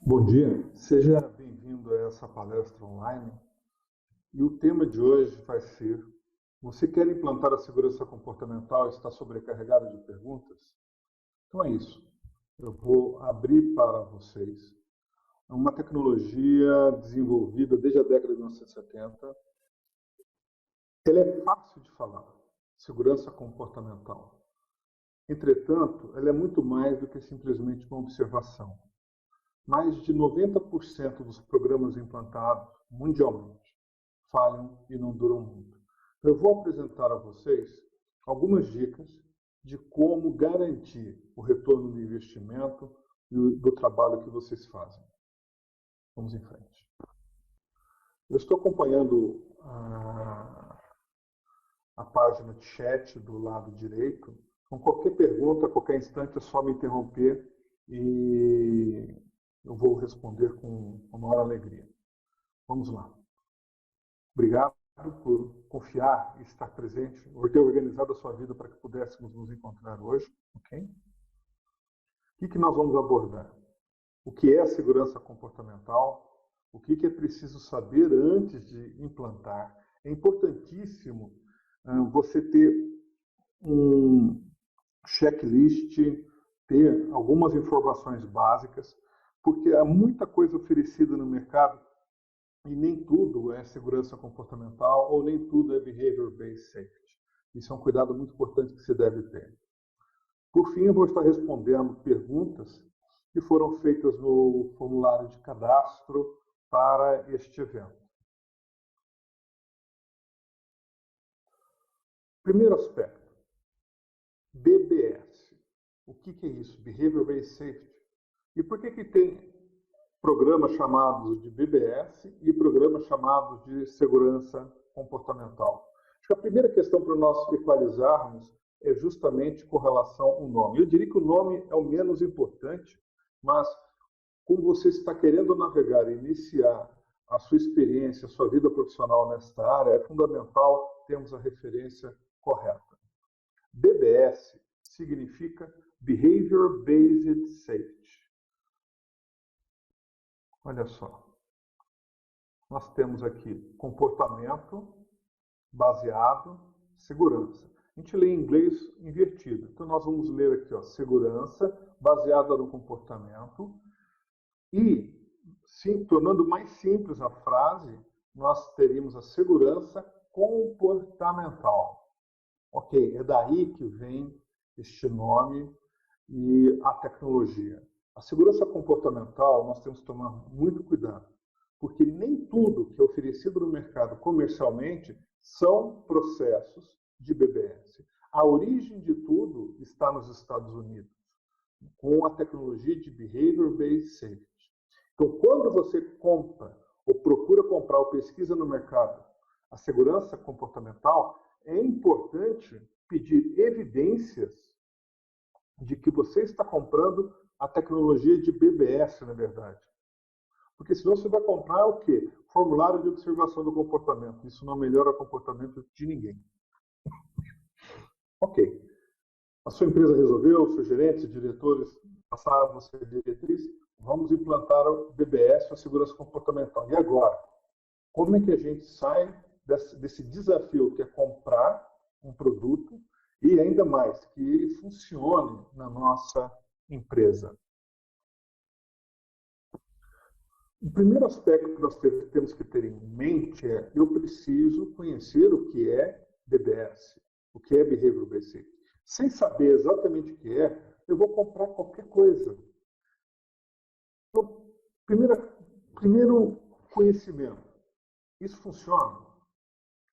Bom dia, seja bem-vindo a essa palestra online. E o tema de hoje vai ser: você quer implantar a segurança comportamental e está sobrecarregado de perguntas? Então é isso. Eu vou abrir para vocês uma tecnologia desenvolvida desde a década de 1970. Ela é fácil de falar, segurança comportamental. Entretanto, ela é muito mais do que simplesmente uma observação. Mais de 90% dos programas implantados mundialmente falham e não duram muito. Eu vou apresentar a vocês algumas dicas de como garantir o retorno do investimento e do trabalho que vocês fazem. Vamos em frente. Eu estou acompanhando a página de chat do lado direito. Com qualquer pergunta, a qualquer instante, é só me interromper e eu vou responder com a maior alegria. Vamos lá. Obrigado por confiar e estar presente, por ter organizado a sua vida para que pudéssemos nos encontrar hoje. Ok? O que nós vamos abordar? O que é a segurança comportamental? O que é preciso saber antes de implantar? É importantíssimo você ter um checklist, ter algumas informações básicas, porque há muita coisa oferecida no mercado e nem tudo é segurança comportamental ou nem tudo é behavior-based safety. Isso é um cuidado muito importante que você deve ter. Por fim, eu vou estar respondendo perguntas que foram feitas no formulário de cadastro para este evento. Primeiro aspecto, BBS. O que é isso? Behavior-based safety. E por que tem programas chamados de BBS e programas chamados de segurança comportamental? Acho que a primeira questão para nós equalizarmos é justamente com relação ao nome. Eu diria que o nome é o menos importante, mas como você está querendo navegar e iniciar a sua experiência, a sua vida profissional nesta área, é fundamental termos a referência correta. BBS significa Behavior Based Safety. Olha só, nós temos aqui comportamento baseado, segurança. A gente lê em inglês invertido. Então, nós vamos ler aqui, ó, segurança baseada no comportamento. E, sim, tornando mais simples a frase, nós teríamos a segurança comportamental. Ok, é daí que vem este nome e a tecnologia. A segurança comportamental, nós temos que tomar muito cuidado, porque nem tudo que é oferecido no mercado comercialmente são processos de BBS. A origem de tudo está nos Estados Unidos, com a tecnologia de Behavior Based Safety. Então, quando você compra ou procura comprar ou pesquisa no mercado a segurança comportamental, é importante pedir evidências de que você está comprando a tecnologia de BBS, na verdade. Porque senão você vai comprar o quê? Formulário de observação do comportamento. Isso não melhora o comportamento de ninguém. Ok. A sua empresa resolveu, seus gerentes, diretores passaram a você diretriz, vamos implantar o BBS, a segurança comportamental. E agora? Como é que a gente sai desse desafio que é comprar um produto e ainda mais, que ele funcione na nossa empresa? O primeiro aspecto que nós temos que ter em mente é: eu preciso conhecer o que é BBS, o que é Behavior Based Safety. Sem saber exatamente o que é, eu vou comprar qualquer coisa. Então, primeiro conhecimento. Isso funciona?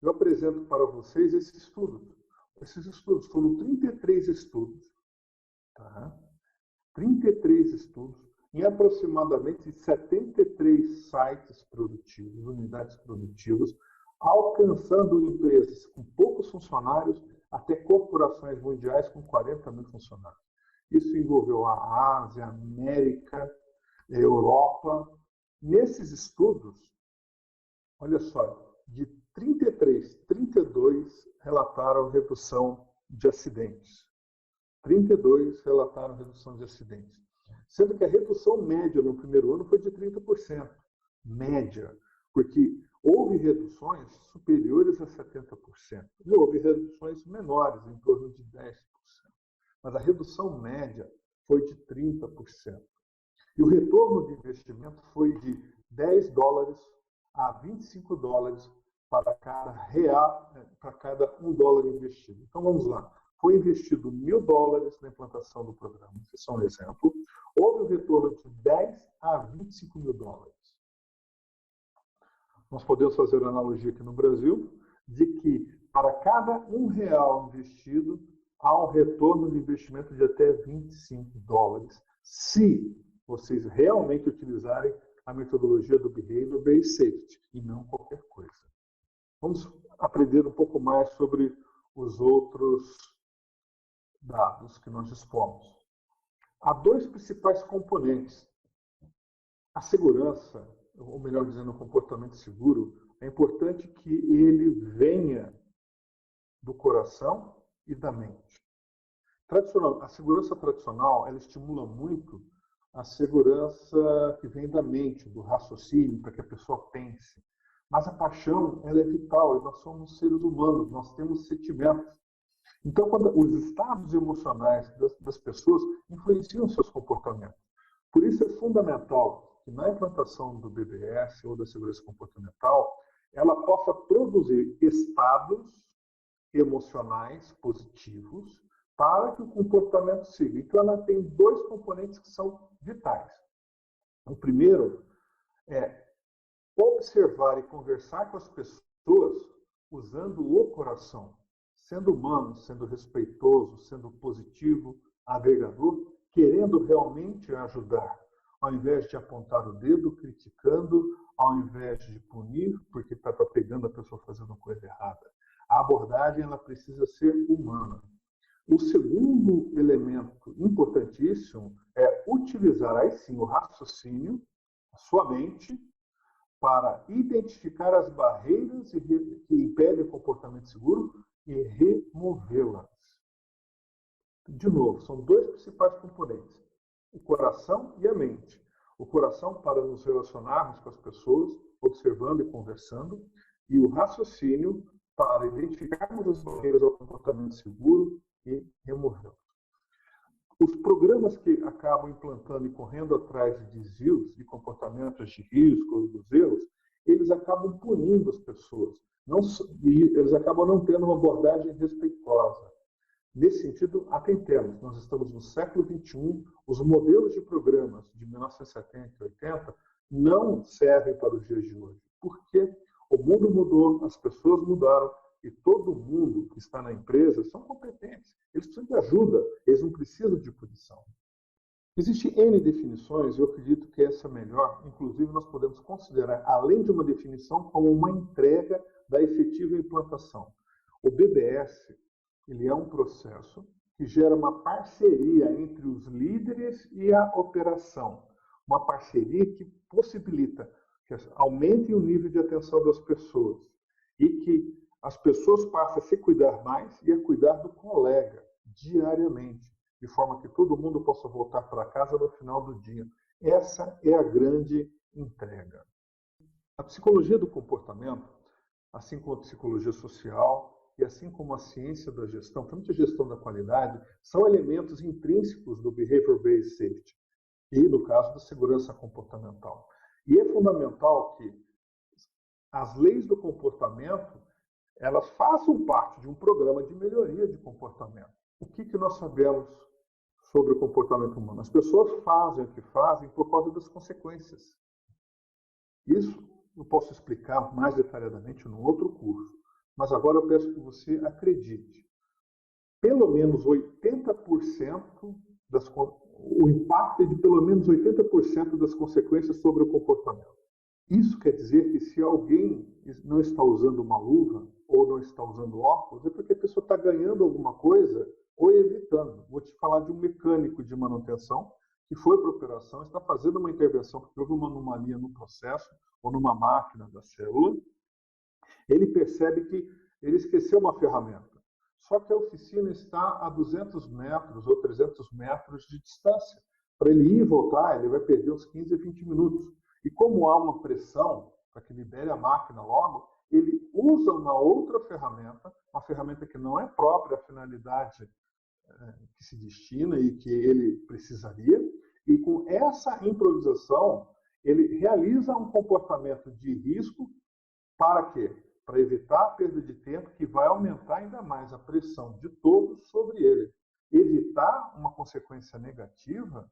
Eu apresento para vocês esse estudo. Esses estudos foram 33 estudos, tá? 33 estudos em aproximadamente 73 sites produtivos, unidades produtivas, alcançando empresas com poucos funcionários até corporações mundiais com 40 mil funcionários. Isso envolveu a Ásia, a América, a Europa. Nesses estudos, olha só, de 33, 32 relataram redução de acidentes. 32 relataram redução de acidentes. sendo que a redução média no primeiro ano foi de 30%. Média, porque houve reduções superiores a 70%. E houve reduções menores, em torno de 10%. Mas a redução média foi de 30%. E o retorno de investimento foi de $10 a $25 para cada $1 investido. Então vamos lá. Foi investido $1.000 na implantação do programa, isso é um exemplo. Houve um retorno de $10 a $25.000. Nós podemos fazer a analogia aqui no Brasil de que para cada R$1 investido, há um retorno de investimento de até $25, se vocês realmente utilizarem a metodologia do Behavior Based Safety e não qualquer coisa. Vamos aprender um pouco mais sobre os outros dados que nós dispomos. Há dois principais componentes. A segurança, ou melhor dizendo, o comportamento seguro, é importante que ele venha do coração e da mente. A segurança tradicional, ela estimula muito a segurança que vem da mente, do raciocínio, para que a pessoa pense. Mas a paixão, ela é vital, e nós somos seres humanos, nós temos sentimentos. Então, quando os estados emocionais das pessoas influenciam seus comportamentos. Por isso é fundamental que na implantação do BBS ou da segurança comportamental, ela possa produzir estados emocionais positivos para que o comportamento siga. Então, ela tem dois componentes que são vitais. O primeiro é observar e conversar com as pessoas usando o coração, sendo humano, sendo respeitoso, sendo positivo, agregador, querendo realmente ajudar, ao invés de apontar o dedo, criticando, ao invés de punir, porque está pegando a pessoa fazendo coisa errada. A abordagem ela precisa ser humana. O segundo elemento importantíssimo é utilizar aí sim o raciocínio, a sua mente, para identificar as barreiras que impedem o comportamento seguro e removê-las. De novo, são dois principais componentes, o coração e a mente. O coração para nos relacionarmos com as pessoas, observando e conversando, e o raciocínio para identificarmos as barreiras ao comportamento seguro e removê-las. Os programas que acabam implantando e correndo atrás de desvios de comportamentos de risco, dos erros, eles acabam punindo as pessoas. Eles acabam não tendo uma abordagem respeitosa. Nesse sentido, atentemos. Nós estamos no século XXI, os modelos de programas de 1970 e 80 não servem para os dias de hoje. Porque o mundo mudou, as pessoas mudaram, e todo mundo que está na empresa são competentes. Eles precisam de ajuda, eles não precisam de punição. Existem N definições, eu acredito que essa é melhor. Inclusive, nós podemos considerar, além de uma definição, como uma entrega da efetiva implantação. O BBS ele é um processo que gera uma parceria entre os líderes e a operação. Uma parceria que possibilita que aumente o nível de atenção das pessoas e que as pessoas passam a se cuidar mais e a cuidar do colega diariamente, de forma que todo mundo possa voltar para casa no final do dia. Essa é a grande entrega. A psicologia do comportamento, assim como a psicologia social e assim como a ciência da gestão, principalmente a gestão da qualidade, são elementos intrínsecos do Behavior Based Safety e, no caso, da segurança comportamental. E é fundamental que as leis do comportamento elas façam parte de um programa de melhoria de comportamento. O que nós sabemos sobre o comportamento humano? As pessoas fazem o que fazem por causa das consequências. Isso eu posso explicar mais detalhadamente num outro curso. Mas agora eu peço que você acredite. Pelo menos 80% o impacto é de pelo menos 80% das consequências sobre o comportamento. Isso quer dizer que se alguém não está usando uma luva ou não está usando óculos, é porque a pessoa está ganhando alguma coisa ou evitando. Vou te falar de um mecânico de manutenção que foi para a operação, está fazendo uma intervenção porque houve uma anomalia no processo ou numa máquina da célula. Ele percebe que ele esqueceu uma ferramenta. Só que a oficina está a 200 metros ou 300 metros de distância. Para ele ir e voltar, ele vai perder uns 15 a 20 minutos. E como há uma pressão para que libere a máquina logo, ele usa uma outra ferramenta, uma ferramenta que não é própria à finalidade que se destina e que ele precisaria, e com essa improvisação, ele realiza um comportamento de risco para quê? Para evitar a perda de tempo que vai aumentar ainda mais a pressão de todos sobre ele. Evitar uma consequência negativa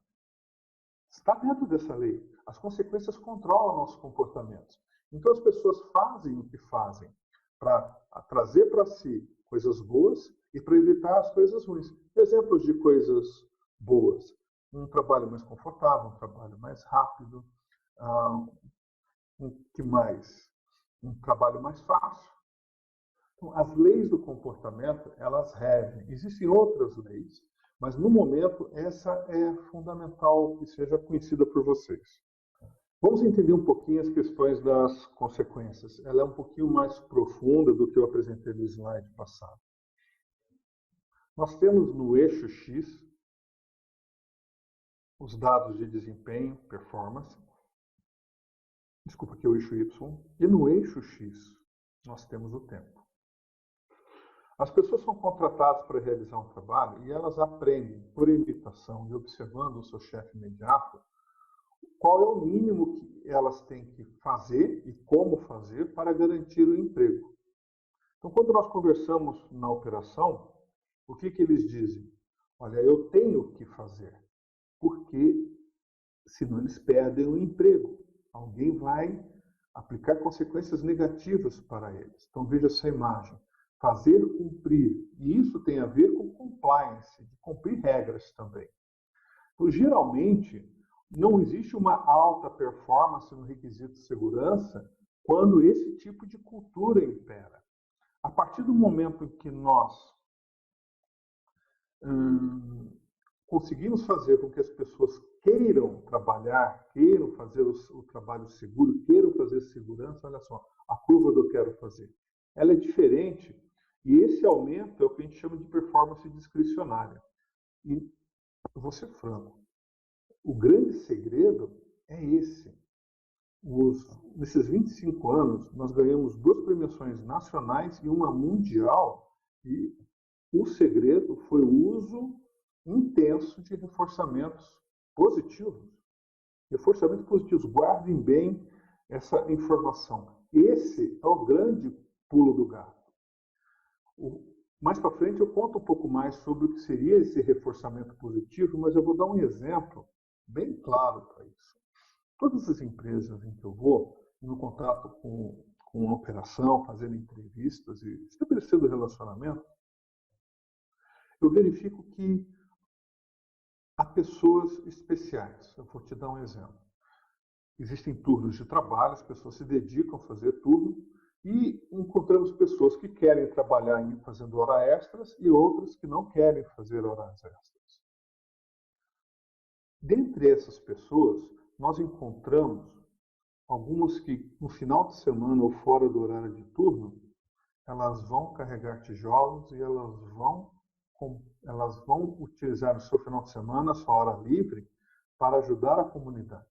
está dentro dessa lei. As consequências controlam nossos comportamentos. Então as pessoas fazem o que fazem para trazer para si coisas boas e para evitar as coisas ruins. Exemplos de coisas boas: um trabalho mais confortável, um trabalho mais rápido, que mais? Um trabalho mais fácil. Então, as leis do comportamento, elas regem. Existem outras leis, mas no momento essa é fundamental que seja conhecida por vocês. Vamos entender um pouquinho as questões das consequências. Ela é um pouquinho mais profunda do que eu apresentei no slide passado. Nós temos no eixo X os dados de desempenho, performance. Desculpa, aqui é o eixo Y. E no eixo X nós temos o tempo. As pessoas são contratadas para realizar um trabalho e elas aprendem, por imitação e observando o seu chefe imediato, qual é o mínimo que elas têm que fazer e como fazer para garantir o emprego. Então, quando nós conversamos na operação, o que eles dizem? Olha, eu tenho que fazer, porque senão eles perdem o emprego. Alguém vai aplicar consequências negativas para eles. Então, veja essa imagem. Fazer cumprir. E isso tem a ver com compliance, de cumprir regras também. Então, geralmente, não existe uma alta performance no requisito de segurança quando esse tipo de cultura impera. A partir do momento em que nós conseguimos fazer com que as pessoas queiram trabalhar, queiram fazer o trabalho seguro, queiram fazer segurança, olha só, a curva do eu quero fazer. Ela é diferente e esse aumento é o que a gente chama de performance discricionária. E eu vou ser franco, o grande segredo é esse. Nesses 25 anos, nós ganhamos 2 premiações nacionais e uma mundial, e o segredo foi o uso intenso de reforçamentos positivos. Reforçamentos positivos, guardem bem essa informação. Esse é o grande pulo do gato. Mais para frente eu conto um pouco mais sobre o que seria esse reforçamento positivo, mas eu vou dar um exemplo bem claro para isso. Todas as empresas em que eu vou, no contato com a operação, fazendo entrevistas e estabelecendo relacionamento, eu verifico que há pessoas especiais. Eu vou te dar um exemplo. Existem turnos de trabalho, as pessoas se dedicam a fazer turno e encontramos pessoas que querem trabalhar fazendo horas extras e outras que não querem fazer horas extras. Dentre essas pessoas, nós encontramos algumas que no final de semana ou fora do horário de turno, elas vão carregar tijolos e elas vão utilizar o seu final de semana, a sua hora livre, para ajudar a comunidade.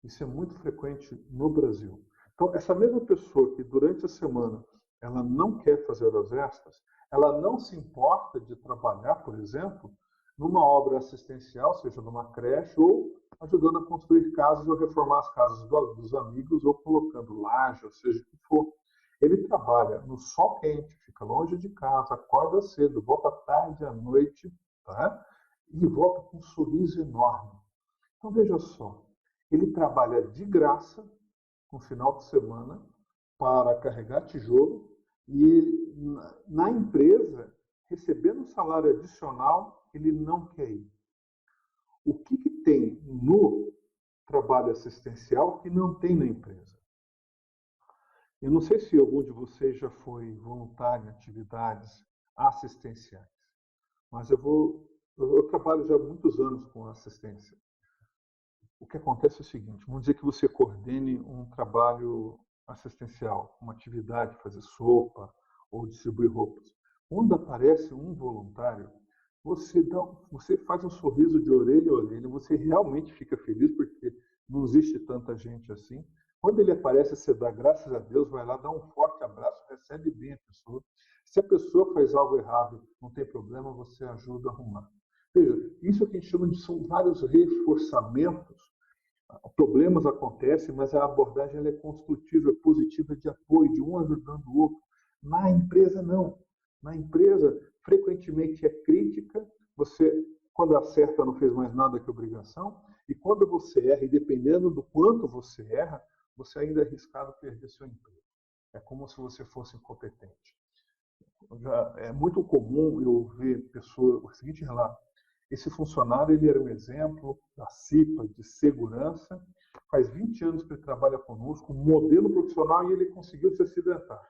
Isso é muito frequente no Brasil. Então, essa mesma pessoa que durante a semana ela não quer fazer horas extras, ela não se importa de trabalhar, por exemplo, numa obra assistencial, seja numa creche, ou ajudando a construir casas ou reformar as casas dos amigos, ou colocando laje, ou seja o que for. Ele trabalha no sol quente, fica longe de casa, acorda cedo, volta tarde à noite, tá? E volta com um sorriso enorme. Então, veja só, ele trabalha de graça no final de semana para carregar tijolo e na empresa, recebendo um salário adicional, ele não quer ir. O que tem no trabalho assistencial que não tem na empresa? Eu não sei se algum de vocês já foi voluntário em atividades assistenciais, mas eu trabalho já há muitos anos com assistência. O que acontece é o seguinte, vamos dizer que você coordene um trabalho assistencial, uma atividade, fazer sopa ou distribuir roupas. Quando aparece um voluntário, você faz um sorriso de orelha a orelha, você realmente fica feliz porque não existe tanta gente assim. Quando ele aparece, você dá graças a Deus, vai lá, dá um forte abraço, recebe bem a pessoa. Se a pessoa faz algo errado, não tem problema, você ajuda a arrumar. Veja, isso que a gente chama de são vários reforçamentos. Problemas acontecem, mas a abordagem ela é construtiva, é positiva, de apoio, de um ajudando o outro. Na empresa, não. Na empresa, frequentemente é crítica, você, quando acerta, não fez mais nada que obrigação, e quando você erra, e dependendo do quanto você erra, você ainda é arriscado perder seu emprego. É como se você fosse incompetente. É muito comum eu ver pessoas, o seguinte relato, esse funcionário ele era um exemplo da CIPA, de segurança, faz 20 anos que ele trabalha conosco, um modelo profissional, e ele conseguiu se acidentar.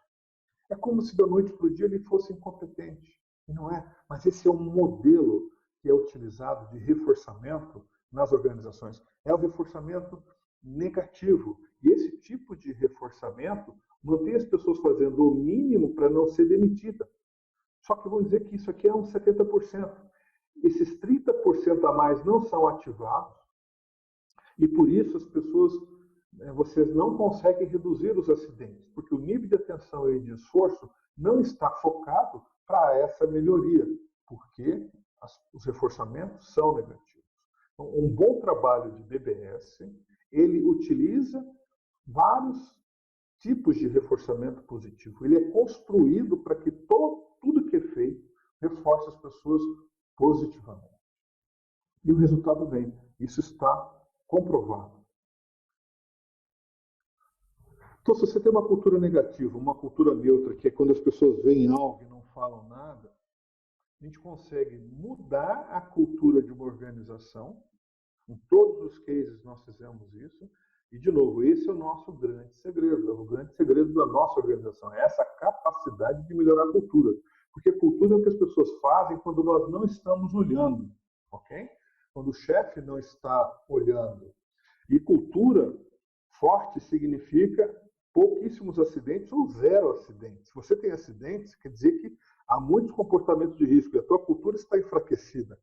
É como se da noite para o dia ele fosse incompetente. E não é. Mas esse é um modelo que é utilizado de reforçamento nas organizações. É o reforçamento negativo. E esse tipo de reforçamento mantém as pessoas fazendo o mínimo para não ser demitida. Só que vamos dizer que isso aqui é uns 70%. Esses 30% a mais não são ativados e por isso as pessoas, vocês não conseguem reduzir os acidentes, porque o nível de atenção e de esforço não está focado para essa melhoria, porque os reforçamentos são negativos. Então, um bom trabalho de BBS, ele utiliza vários tipos de reforçamento positivo. Ele é construído para que tudo que é feito reforce as pessoas positivamente. E o resultado vem. Isso está comprovado. Então, se você tem uma cultura negativa, uma cultura neutra, que é quando as pessoas veem algo e não falam nada, a gente consegue mudar a cultura de uma organização. Em todos os cases nós fizemos isso. E, de novo, esse é o nosso grande segredo, é o grande segredo da nossa organização, é essa capacidade de melhorar a cultura. Porque a cultura é o que as pessoas fazem quando nós não estamos olhando, ok? Quando o chefe não está olhando. E cultura forte significa pouquíssimos acidentes ou zero acidentes. Se você tem acidentes, quer dizer que há muitos comportamentos de risco e a tua cultura está enfraquecida.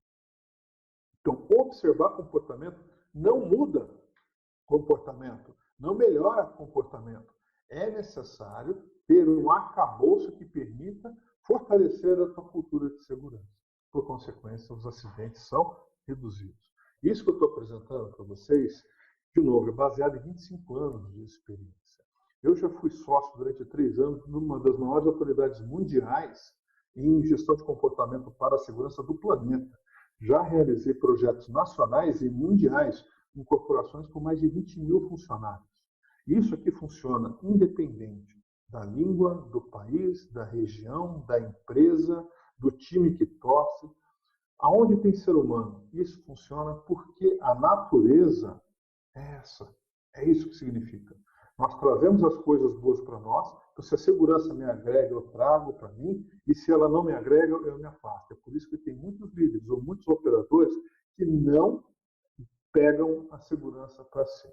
Então, observar comportamento não muda comportamento, não melhora comportamento. É necessário ter um arcabouço que permita fortalecer a tua cultura de segurança. Por consequência, os acidentes são reduzidos. Isso que eu estou apresentando para vocês, de novo, é baseado em 25 anos de experiência. Eu já fui sócio durante 3 anos de uma das maiores autoridades mundiais em gestão de comportamento para a segurança do planeta. Já realizei projetos nacionais e mundiais em corporações com mais de 20 mil funcionários. Isso aqui funciona independente da língua, do país, da região, da empresa, do time que torce. Aonde tem ser humano, isso funciona porque a natureza é essa. É isso que significa. Nós trazemos as coisas boas para nós, então se a segurança me agrega, eu trago para mim, e se ela não me agrega, eu me afasto. É por isso que tem muitos líderes ou muitos operadores que não pegam a segurança para si.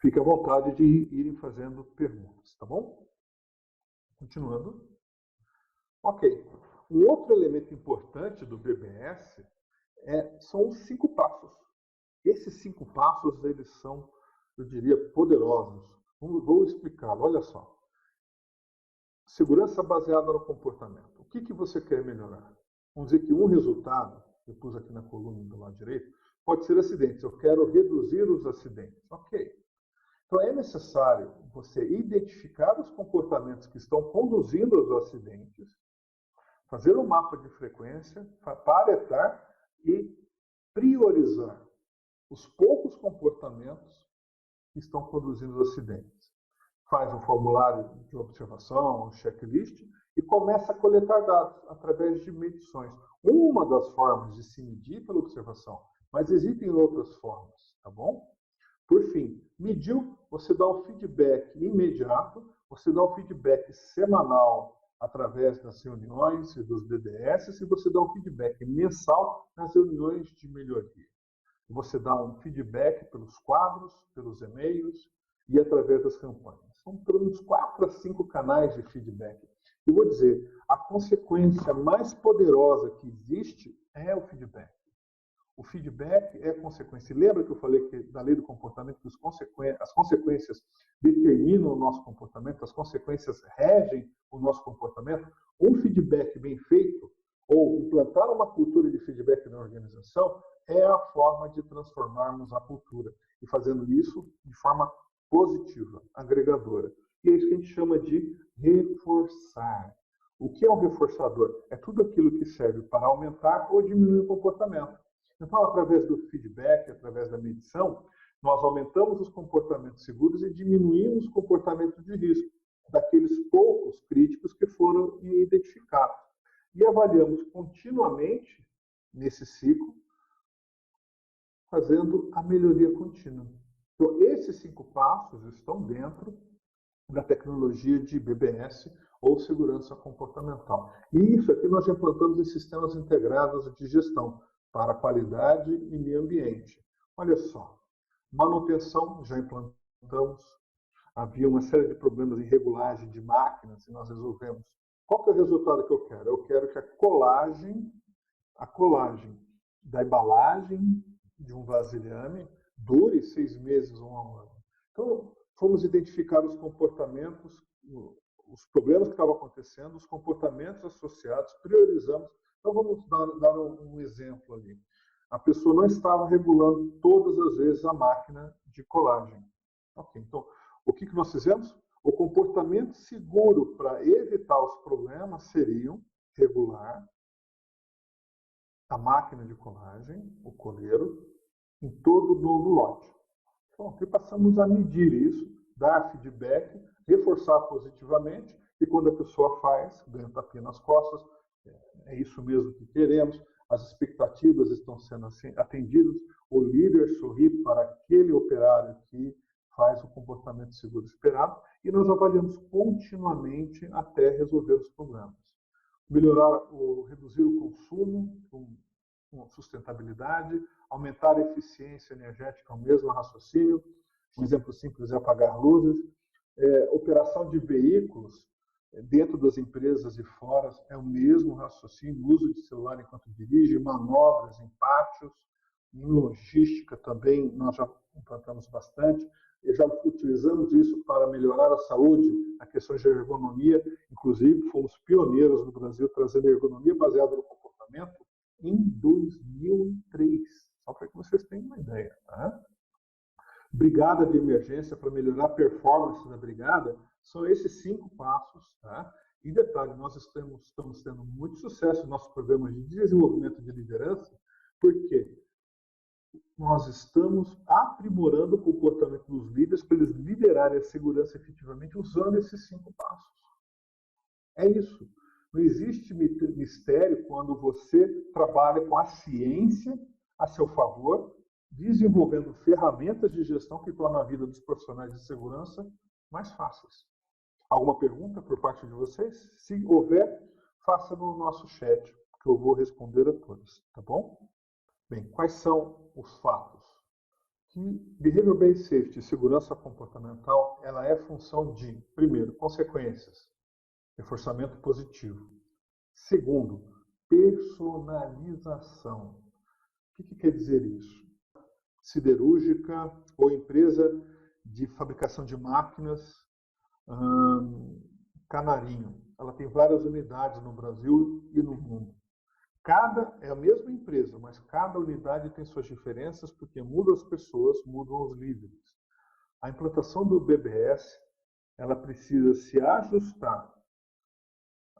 Fique à vontade de irem fazendo perguntas, tá bom? Continuando. Ok. Um outro elemento importante do BBS são os 5 passos. Esses 5 passos, eles são, eu diria, poderosos. Vou explicá-lo. Olha só. Segurança baseada no comportamento. O que você quer melhorar? Vamos dizer que um resultado, eu pus aqui na coluna do lado direito, pode ser acidentes. Eu quero reduzir os acidentes. Ok. Então, é necessário você identificar os comportamentos que estão conduzindo aos acidentes, fazer um mapa de frequência, paretar e priorizar os poucos comportamentos que estão conduzindo aos acidentes. Faz um formulário de observação, um checklist, e começa a coletar dados através de medições. Uma das formas de se medir pela observação, mas existem outras formas, tá bom? Por fim, mediu, você dá um feedback imediato, você dá um feedback semanal através das reuniões e dos DDS, e você dá um feedback mensal nas reuniões de melhoria. Você dá um feedback pelos quadros, pelos e-mails e através das campanhas. São pelo menos 4 a 5 canais de feedback. Eu vou dizer, a consequência mais poderosa que existe é o feedback. O feedback é consequência. Lembra que eu falei que da lei do comportamento que as consequências determinam o nosso comportamento, as consequências regem o nosso comportamento? Um feedback bem feito, ou implantar uma cultura de feedback na organização, é a forma de transformarmos a cultura. E fazendo isso de forma positiva, agregadora. E é isso que a gente chama de reforçar. O que é um reforçador? É tudo aquilo que serve para aumentar ou diminuir o comportamento. Então, através do feedback, através da medição, nós aumentamos os comportamentos seguros e diminuímos os comportamentos de risco daqueles poucos críticos que foram identificados. E avaliamos continuamente, nesse ciclo, fazendo a melhoria contínua. Então, esses 5 passos estão dentro da tecnologia de BBS, ou segurança comportamental. E isso aqui nós implantamos em sistemas integrados de gestão para qualidade e meio ambiente. Olha só, manutenção já implantamos, havia uma série de problemas de regulagem de máquinas e nós resolvemos. Qual que é o resultado que eu quero? Eu quero que a colagem da embalagem de um vasilhame dure 6 meses ou 1 ano. Então, fomos identificar os comportamentos, os problemas que estavam acontecendo, os comportamentos associados, priorizamos. Então, vamos dar um exemplo ali. A pessoa não estava regulando todas as vezes a máquina de colagem. Ok, então, o que nós fizemos? O comportamento seguro para evitar os problemas seriam regular a máquina de colagem, o coleiro, em todo novo lote. Então, e passamos a medir isso, dar feedback, reforçar positivamente, e quando a pessoa faz, ganha um tapinha nas costas, é isso mesmo que queremos, as expectativas estão sendo atendidas, o líder sorri para aquele operário que faz o comportamento seguro esperado, e nós avaliamos continuamente até resolver os problemas. Reduzir o consumo, com sustentabilidade, aumentar a eficiência energética, é o mesmo raciocínio. Um exemplo simples é apagar luzes. Operação de veículos dentro das empresas e fora é o mesmo raciocínio. Uso de celular enquanto dirige, manobras em pátios, em logística também nós já implantamos bastante. E já utilizamos isso para melhorar a saúde, a questão de ergonomia. Inclusive, fomos pioneiros no Brasil trazendo ergonomia baseada no comportamento em 2003, só para que vocês tenham uma ideia. Tá? Brigada de emergência para melhorar a performance da brigada, são esses 5 passos. Tá? E detalhe, nós estamos tendo muito sucesso no nosso programa de desenvolvimento de liderança, porque nós estamos aprimorando o comportamento dos líderes para eles liderarem a segurança efetivamente usando esses 5 passos. É isso. Não existe mistério quando você trabalha com a ciência a seu favor, desenvolvendo ferramentas de gestão que tornam a vida dos profissionais de segurança mais fáceis. Alguma pergunta por parte de vocês? Se houver, faça no nosso chat, que eu vou responder a todas, tá bom? Bem, quais são os fatos? Que Behavior Based Safety, segurança comportamental, ela é função de, primeiro, consequências. Reforçamento positivo. Segundo, personalização. O que quer dizer isso? Siderúrgica ou empresa de fabricação de máquinas, Canarinho. Ela tem várias unidades no Brasil e no mundo. É a mesma empresa, mas cada unidade tem suas diferenças porque mudam as pessoas, mudam os líderes. A implantação do BBS, ela precisa se ajustar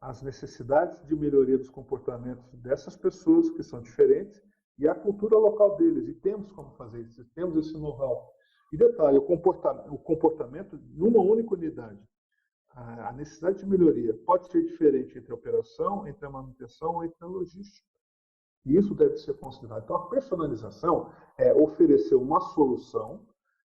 às necessidades de melhoria dos comportamentos dessas pessoas que são diferentes e à cultura local deles. E temos como fazer isso, temos esse know-how. E detalhe, o comportamento numa única unidade. A necessidade de melhoria pode ser diferente entre a operação, entre a manutenção ou entre a logística. E isso deve ser considerado. Então, a personalização é oferecer uma solução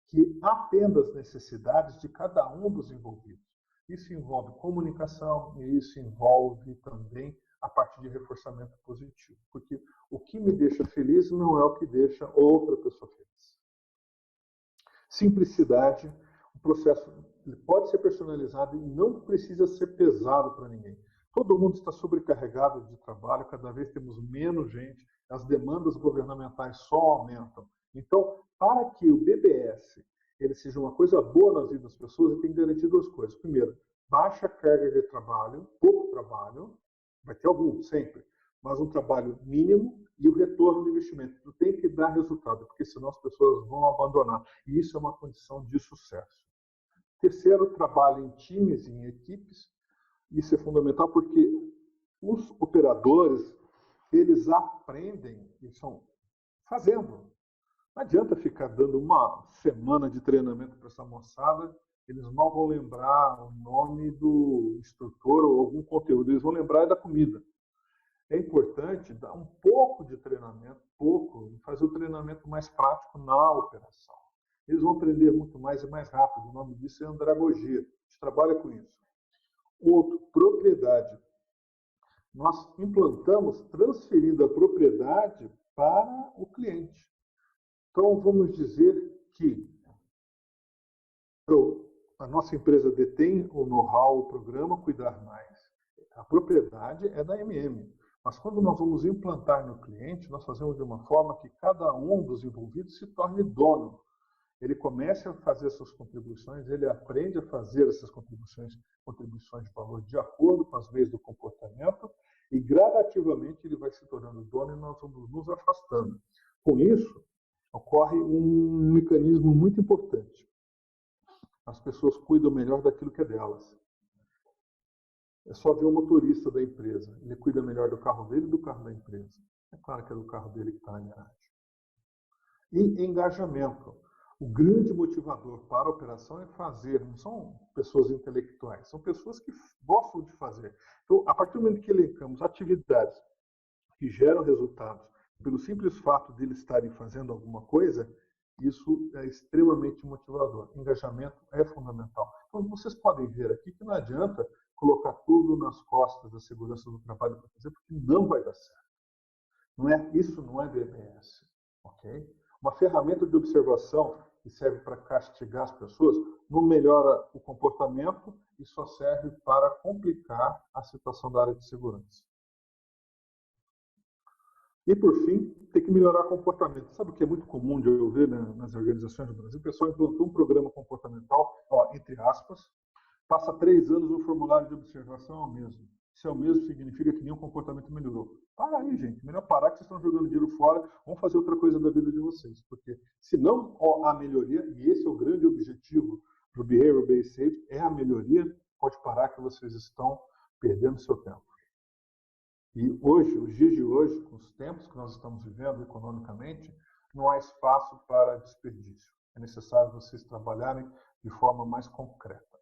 que atenda às necessidades de cada um dos envolvidos. Isso envolve comunicação e isso envolve também a parte de reforçamento positivo. Porque o que me deixa feliz não é o que deixa outra pessoa feliz. Simplicidade. O processo ele pode ser personalizado e não precisa ser pesado para ninguém. Todo mundo está sobrecarregado de trabalho, cada vez temos menos gente, as demandas governamentais só aumentam. Então, para que o BBS ele seja uma coisa boa nas vidas das pessoas, ele tem que garantir duas coisas. Primeiro, baixa carga de trabalho, pouco trabalho, vai ter algum, sempre, mas um trabalho mínimo e o retorno do investimento. Tu tem que dar resultado, porque senão as pessoas vão abandonar. E isso é uma condição de sucesso. Terceiro, trabalho em times, em equipes. Isso é fundamental porque os operadores, eles aprendem, eles estão fazendo. Não adianta ficar dando uma semana de treinamento para essa moçada, eles não vão lembrar o nome do instrutor ou algum conteúdo, eles vão lembrar da comida. É importante dar um pouco de treinamento, e fazer o treinamento mais prático na operação. Eles vão aprender muito mais e mais rápido, o nome disso é andragogia, a gente trabalha com isso. Outro, propriedade. Nós implantamos transferindo a propriedade para o cliente. Então, vamos dizer que a nossa empresa detém o know-how, o programa Cuidar Mais. A propriedade é da MM. Mas quando nós vamos implantar no cliente, nós fazemos de uma forma que cada um dos envolvidos se torne dono. Ele começa a fazer suas contribuições, ele aprende a fazer essas contribuições de valor de acordo com as leis do comportamento e gradativamente ele vai se tornando dono e nós vamos nos afastando. Com isso, ocorre um mecanismo muito importante. As pessoas cuidam melhor daquilo que é delas. É só ver o motorista da empresa. Ele cuida melhor do carro dele e do carro da empresa. É claro que é do carro dele que está na garagem. E engajamento. O grande motivador para a operação é fazer. Não são pessoas intelectuais, são pessoas que gostam de fazer. Então, a partir do momento que elencamos atividades que geram resultados, pelo simples fato de eles estarem fazendo alguma coisa, isso é extremamente motivador. Engajamento é fundamental. Então, vocês podem ver aqui que não adianta colocar tudo nas costas da segurança do trabalho para fazer, porque não vai dar certo. Isso não é BBS. Okay? Uma ferramenta de observação que serve para castigar as pessoas não melhora o comportamento e só serve para complicar a situação da área de segurança. E, por fim, tem que melhorar o comportamento. Sabe o que é muito comum de eu ver, né, nas organizações do Brasil? O pessoal implantou um programa comportamental, entre aspas, passa 3 anos no formulário de observação ao mesmo. Se é o mesmo, significa que nenhum comportamento melhorou. Para aí, gente. Melhor parar que vocês estão jogando dinheiro fora. Vamos fazer outra coisa da vida de vocês. Porque se não há melhoria, e esse é o grande objetivo do Behavior Based Safety, é a melhoria, pode parar que vocês estão perdendo seu tempo. E hoje, os dias de hoje, com os tempos que nós estamos vivendo economicamente, não há espaço para desperdício. É necessário vocês trabalharem de forma mais concreta.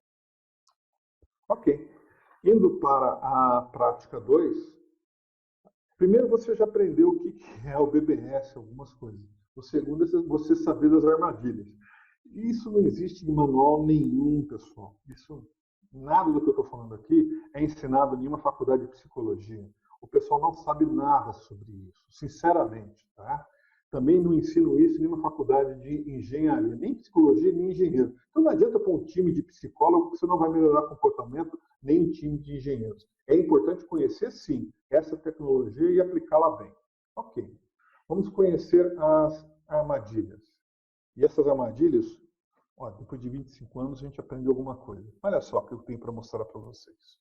Ok. Indo para a prática 2, primeiro você já aprendeu o que é o BBS, algumas coisas. O segundo é você saber das armadilhas. Isso não existe em manual nenhum, pessoal. Nada do que eu estou falando aqui é ensinado em nenhuma faculdade de psicologia. O pessoal não sabe nada sobre isso, sinceramente. Tá? Também não ensino isso em nenhuma faculdade de engenharia, nem psicologia, nem engenheiro. Então não adianta pôr um time de psicólogo, porque você não vai melhorar comportamento, nem um time de engenheiros. É importante conhecer, sim, essa tecnologia e aplicá-la bem. Ok. Vamos conhecer as armadilhas. E essas armadilhas, depois de 25 anos, a gente aprendeu alguma coisa. Olha só o que eu tenho para mostrar para vocês.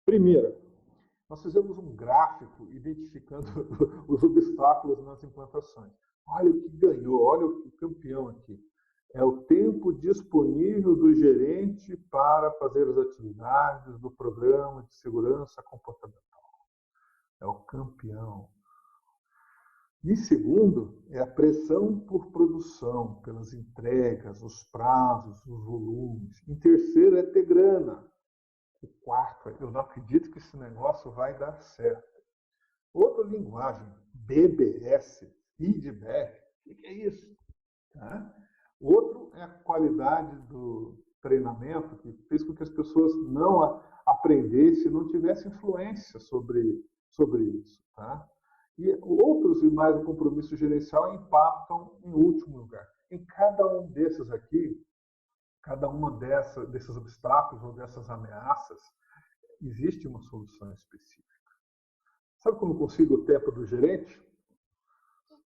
Primeira, nós fizemos um gráfico identificando os obstáculos nas implantações. Olha o que ganhou, olha o campeão aqui. É o tempo disponível do gerente para fazer as atividades do programa de segurança comportamental. É o campeão. E segundo, é a pressão por produção, pelas entregas, os prazos, os volumes. Em terceiro, é ter grana. O quarto, eu não acredito que esse negócio vai dar certo. Outra linguagem, BBS, feedback, o que é isso? Tá? Outro é a qualidade do treinamento, que fez com que as pessoas não aprendessem, não tivessem influência sobre isso. Tá? E outros e mais o compromisso gerencial impactam em último lugar. Em cada um desses aqui, cada uma desses obstáculos ou dessas ameaças, existe uma solução específica. Sabe como consigo o tempo do gerente?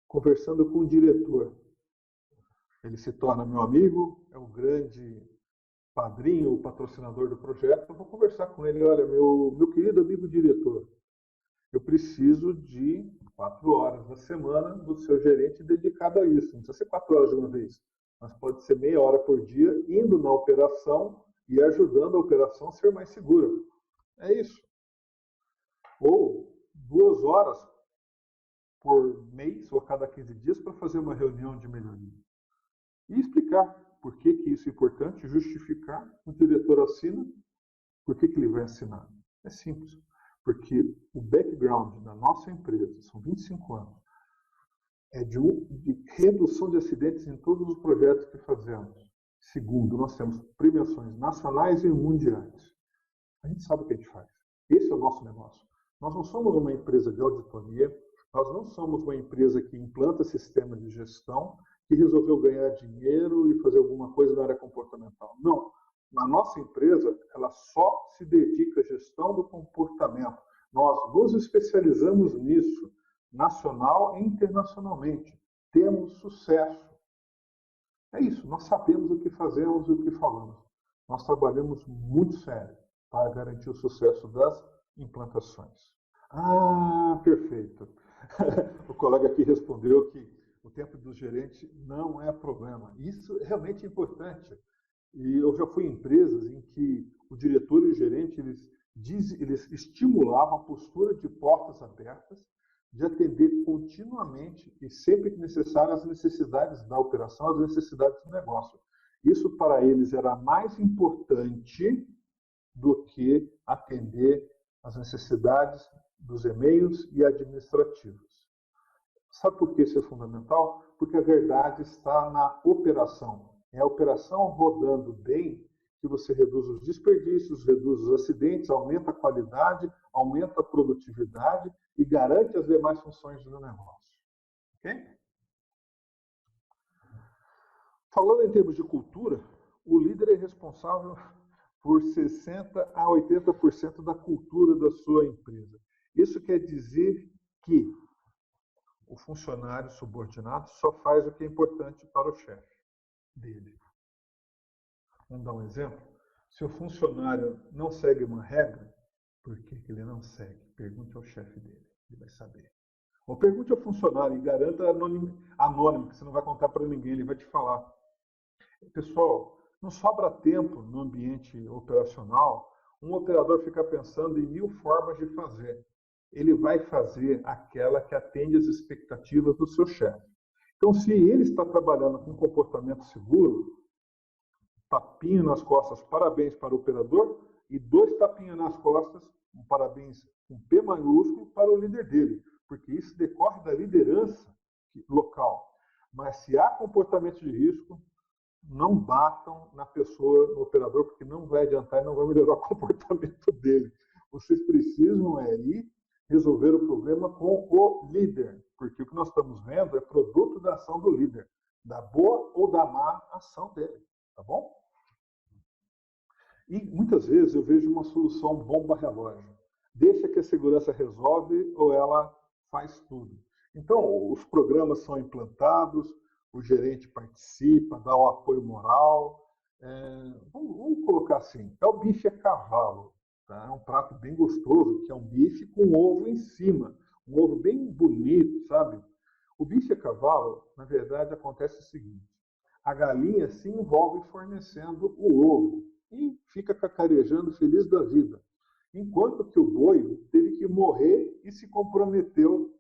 Conversando com o diretor. Ele se torna meu amigo, é o grande padrinho ou patrocinador do projeto. Eu vou conversar com ele. Olha, meu querido amigo diretor, eu preciso de 4 horas da semana do seu gerente dedicado a isso. Não precisa ser 4 horas de uma vez, mas pode ser meia hora por dia, indo na operação e ajudando a operação a ser mais segura. É isso. Ou 2 horas por mês ou a cada 15 dias para fazer uma reunião de melhoria. E explicar por que isso é importante, justificar, o diretor assina, por que ele vai assinar. É simples, porque o background da nossa empresa, são 25 anos, é de redução de acidentes em todos os projetos que fazemos. Segundo, nós temos premiações nacionais e mundiais. A gente sabe o que a gente faz. Esse é o nosso negócio. Nós não somos uma empresa de auditoria, nós não somos uma empresa que implanta sistema de gestão, que resolveu ganhar dinheiro e fazer alguma coisa na área comportamental. Não. Na nossa empresa, ela só se dedica à gestão do comportamento. Nós nos especializamos nisso, nacional e internacionalmente. Temos sucesso. É isso, nós sabemos o que fazemos e o que falamos. Nós trabalhamos muito sério para garantir o sucesso das implantações. Ah, perfeito. O colega aqui respondeu que o tempo do gerente não é problema. Isso é realmente importante. E eu já fui em empresas em que o diretor e o gerente eles estimulavam a postura de portas abertas, de atender continuamente e sempre que necessário as necessidades da operação, as necessidades do negócio. Isso para eles era mais importante do que atender as necessidades dos e-mails e administrativos. Sabe por que isso é fundamental? Porque a verdade está na operação. É a operação rodando bem que você reduz os desperdícios, reduz os acidentes, aumenta a qualidade, aumenta a produtividade e garante as demais funções do negócio. Ok? Falando em termos de cultura, o líder é responsável por 60% a 80% da cultura da sua empresa. Isso quer dizer que o funcionário subordinado só faz o que é importante para o chefe dele. Vamos dar um exemplo? Se o funcionário não segue uma regra, por que ele não segue? Pergunte ao chefe dele, ele vai saber. Ou pergunte ao funcionário e garanta anônimo, que você não vai contar para ninguém, ele vai te falar. Pessoal, não sobra tempo no ambiente operacional um operador ficar pensando em 1000 formas de fazer. Ele vai fazer aquela que atende às expectativas do seu chefe. Então, se ele está trabalhando com comportamento seguro, tapinha nas costas, parabéns para o operador, e 2 tapinhas nas costas, um parabéns com P maiúsculo para o líder dele, porque isso decorre da liderança local. Mas se há comportamento de risco, não batam na pessoa, no operador, porque não vai adiantar e não vai melhorar o comportamento dele. Vocês precisam ir resolver o problema com o líder, porque o que nós estamos vendo é produto da ação do líder, da boa ou da má ação dele, tá bom? E muitas vezes eu vejo uma solução bomba-relógio. Deixa que a segurança resolve ou ela faz tudo. Então, os programas são implantados, o gerente participa, dá o apoio moral. Vamos colocar assim, é o bife a cavalo. Tá? É um prato bem gostoso, que é um bife com ovo em cima. Um ovo bem bonito, sabe? O bife a cavalo, na verdade, acontece o seguinte. A galinha se envolve fornecendo o ovo e fica cacarejando feliz da vida. Enquanto que o boi teve que morrer e se comprometeu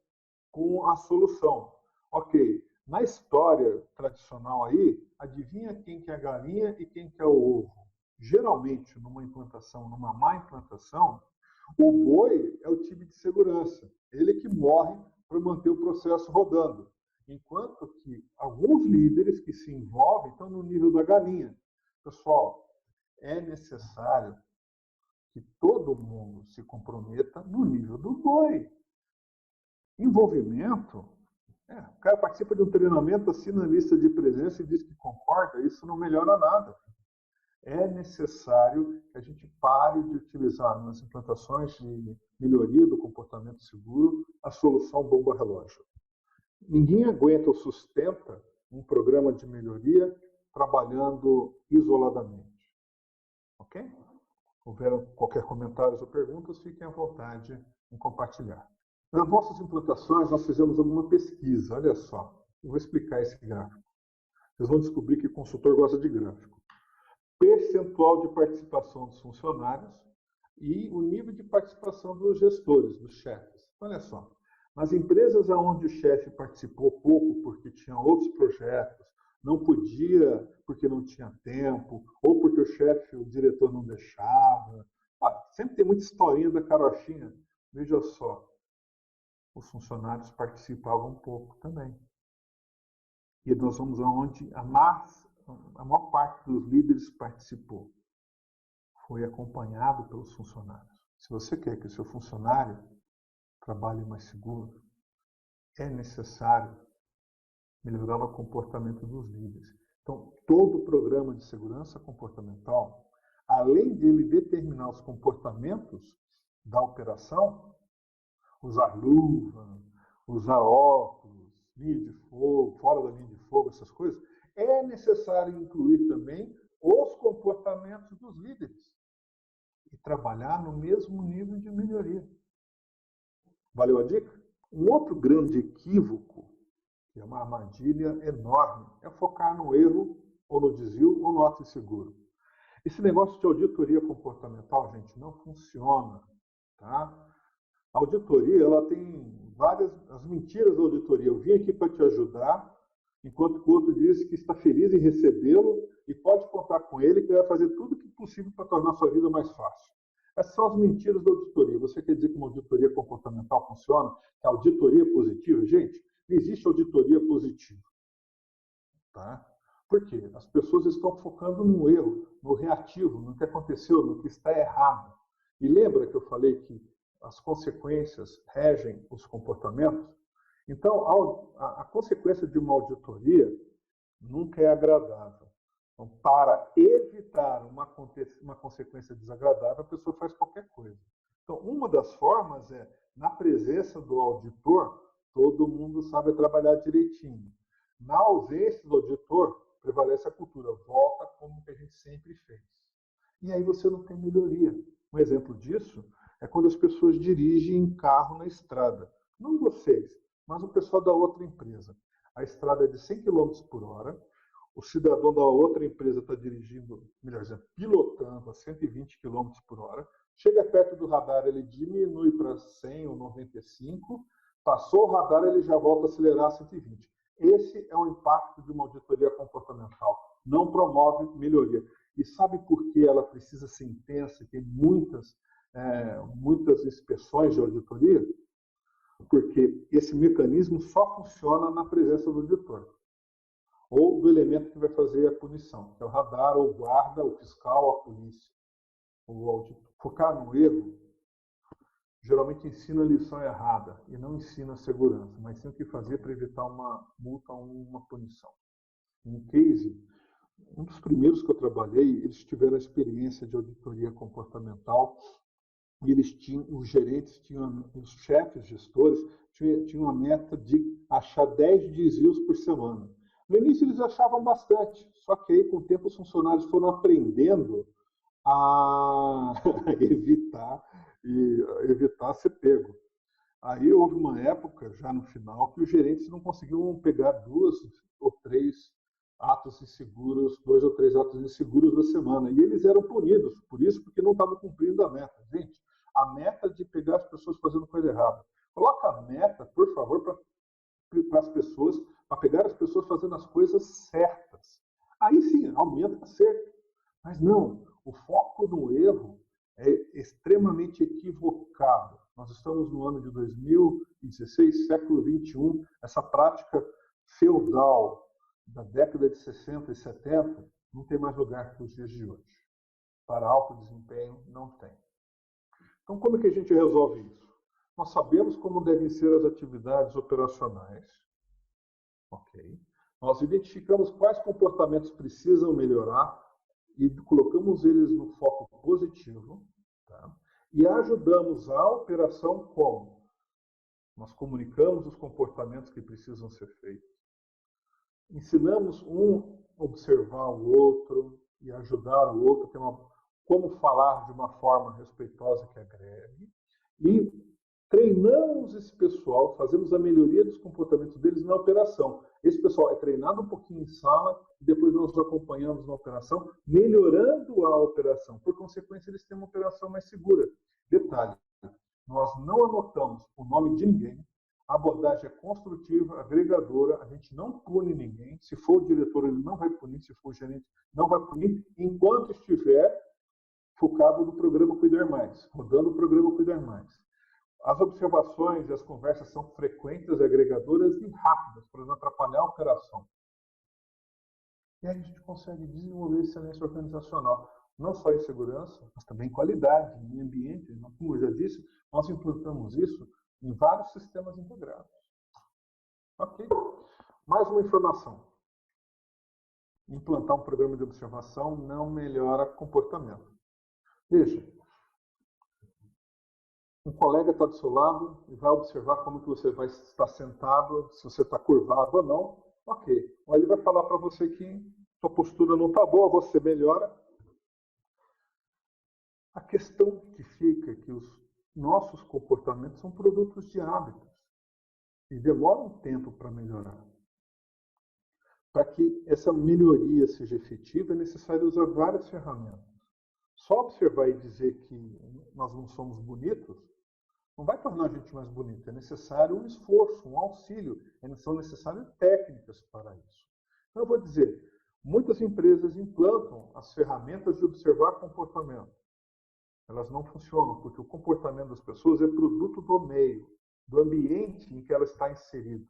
com a solução. Ok, na história tradicional aí, adivinha quem que é a galinha e quem que é o ovo? Geralmente, numa implantação, numa má implantação, o boi é o time de segurança. Ele que morre para manter o processo rodando. Enquanto que alguns líderes que se envolvem estão no nível da galinha. Pessoal, é necessário que todo mundo se comprometa no nível do boi. Envolvimento, o cara participa de um treinamento, assina a lista de presença e diz que concorda, isso não melhora nada. É necessário que a gente pare de utilizar nas implantações de melhoria do comportamento seguro a solução bomba-relógio. Ninguém aguenta ou sustenta um programa de melhoria trabalhando isoladamente. Ok? Se houver qualquer comentário ou perguntas, fiquem à vontade em compartilhar. Nas nossas implantações, nós fizemos alguma pesquisa. Olha só, eu vou explicar esse gráfico. Vocês vão descobrir que o consultor gosta de gráfico. Percentual de participação dos funcionários e o nível de participação dos gestores, dos chefes. Olha só, nas empresas onde o chefe participou pouco porque tinha outros projetos, não podia porque não tinha tempo, ou porque o chefe, o diretor não deixava. Sempre tem muita historinha da carochinha. Veja só, os funcionários participavam pouco também. E nós vamos aonde a maior parte dos líderes participou. Foi acompanhado pelos funcionários. Se você quer que o seu funcionário trabalhe mais seguro, é necessário melhorar o comportamento dos líderes. Então, todo o programa de segurança comportamental, além de ele determinar os comportamentos da operação, usar luva, usar óculos, linha de fogo, fora da linha de fogo, essas coisas, é necessário incluir também os comportamentos dos líderes e trabalhar no mesmo nível de melhoria. Valeu a dica? Um outro grande equívoco, que é uma armadilha enorme, é focar no erro, ou no desvio, ou no ato inseguro. Esse negócio de auditoria comportamental, gente, não funciona. Tá? A auditoria, ela tem as mentiras da auditoria. Eu vim aqui para te ajudar, enquanto o outro diz que está feliz em recebê-lo e pode contar com ele, que vai fazer tudo o que possível para tornar a sua vida mais fácil. Essas são as mentiras da auditoria. Você quer dizer que uma auditoria comportamental funciona? Que a auditoria é positiva? Gente, não existe auditoria positiva. Tá? Por quê? As pessoas estão focando no erro, no reativo, no que aconteceu, no que está errado. E lembra que eu falei que as consequências regem os comportamentos? Então, a consequência de uma auditoria nunca é agradável. Então, para evitar uma consequência desagradável, a pessoa faz qualquer coisa. Então, uma das formas é, na presença do auditor, todo mundo sabe trabalhar direitinho. Na ausência do auditor, prevalece a cultura. Volta como que a gente sempre fez. E aí você não tem melhoria. Um exemplo disso é quando as pessoas dirigem carro na estrada. Não vocês, mas o pessoal da outra empresa. A estrada é de 100 km por hora, o cidadão da outra empresa está dirigindo, melhor dizendo, pilotando a 120 km por hora, chega perto do radar, ele diminui para 100 ou 95, passou o radar, ele já volta a acelerar a 120. Esse é o impacto de uma auditoria comportamental. Não promove melhoria. E sabe por que ela precisa ser intensa? Tem muitas inspeções de auditoria? Porque esse mecanismo só funciona na presença do auditor. Ou do elemento que vai fazer a punição, que é o radar, ou o guarda, o fiscal, a polícia, ou o auditor. Focar no erro geralmente ensina a lição errada e não ensina a segurança, mas sim o que fazer para evitar uma multa ou uma punição. Um case, um dos primeiros que eu trabalhei, eles tiveram a experiência de auditoria comportamental e os gerentes os chefes, gestores, tinham a meta de achar 10 desvios por semana. No início eles achavam bastante, só que aí com o tempo os funcionários foram aprendendo a evitar ser pego. Aí houve uma época, já no final, que os gerentes não conseguiam pegar 2 ou 3 atos inseguros, 2 ou 3 atos inseguros da semana. E eles eram punidos por isso, porque não estavam cumprindo a meta. Gente, a meta de pegar as pessoas fazendo coisa errada. Coloca a meta, por favor, para as pessoas, para pegar as pessoas fazendo as coisas certas. Aí sim, aumenta o acerto. Mas não, o foco no erro é extremamente equivocado. Nós estamos no ano de 2016, século XXI, essa prática feudal da década de 60 e 70 não tem mais lugar para os dias de hoje. Para alto desempenho, não tem. Então, como é que a gente resolve isso? Nós sabemos como devem ser as atividades operacionais. Ok. Nós identificamos quais comportamentos precisam melhorar e colocamos eles no foco positivo, tá? E ajudamos a operação como? Nós comunicamos os comportamentos que precisam ser feitos. Ensinamos um a observar o outro e ajudar o outro, como falar de uma forma respeitosa que agregue. E treinamos esse pessoal, fazemos a melhoria dos comportamentos deles na operação. Esse pessoal é treinado um pouquinho em sala, e depois nós acompanhamos na operação, melhorando a operação. Por consequência, eles têm uma operação mais segura. Detalhe, nós não anotamos o nome de ninguém, a abordagem é construtiva, agregadora, a gente não pune ninguém. Se for o diretor, ele não vai punir, se for o gerente, não vai punir, enquanto estiver focado no programa Cuidar Mais, rodando o programa Cuidar Mais. As observações e as conversas são frequentes, agregadoras e rápidas, para não atrapalhar a operação. E a gente consegue desenvolver excelência organizacional, não só em segurança, mas também em qualidade, em ambiente. Como eu já disse, nós implantamos isso em vários sistemas integrados. Ok. Mais uma informação. Implantar um programa de observação não melhora comportamento. Veja, um colega está do seu lado e vai observar como que você vai estar sentado, se você está curvado ou não. Ok. Ou ele vai falar para você que sua postura não está boa, você melhora. A questão que fica é que os nossos comportamentos são produtos de hábitos e demoram um tempo para melhorar. Para que essa melhoria seja efetiva, é necessário usar várias ferramentas. Só observar e dizer que nós não somos bonitos não vai tornar a gente mais bonito. É necessário um esforço, um auxílio. São necessárias técnicas para isso. Então, eu vou dizer, muitas empresas implantam as ferramentas de observar comportamento. Elas não funcionam, porque o comportamento das pessoas é produto do meio, do ambiente em que ela está inserida.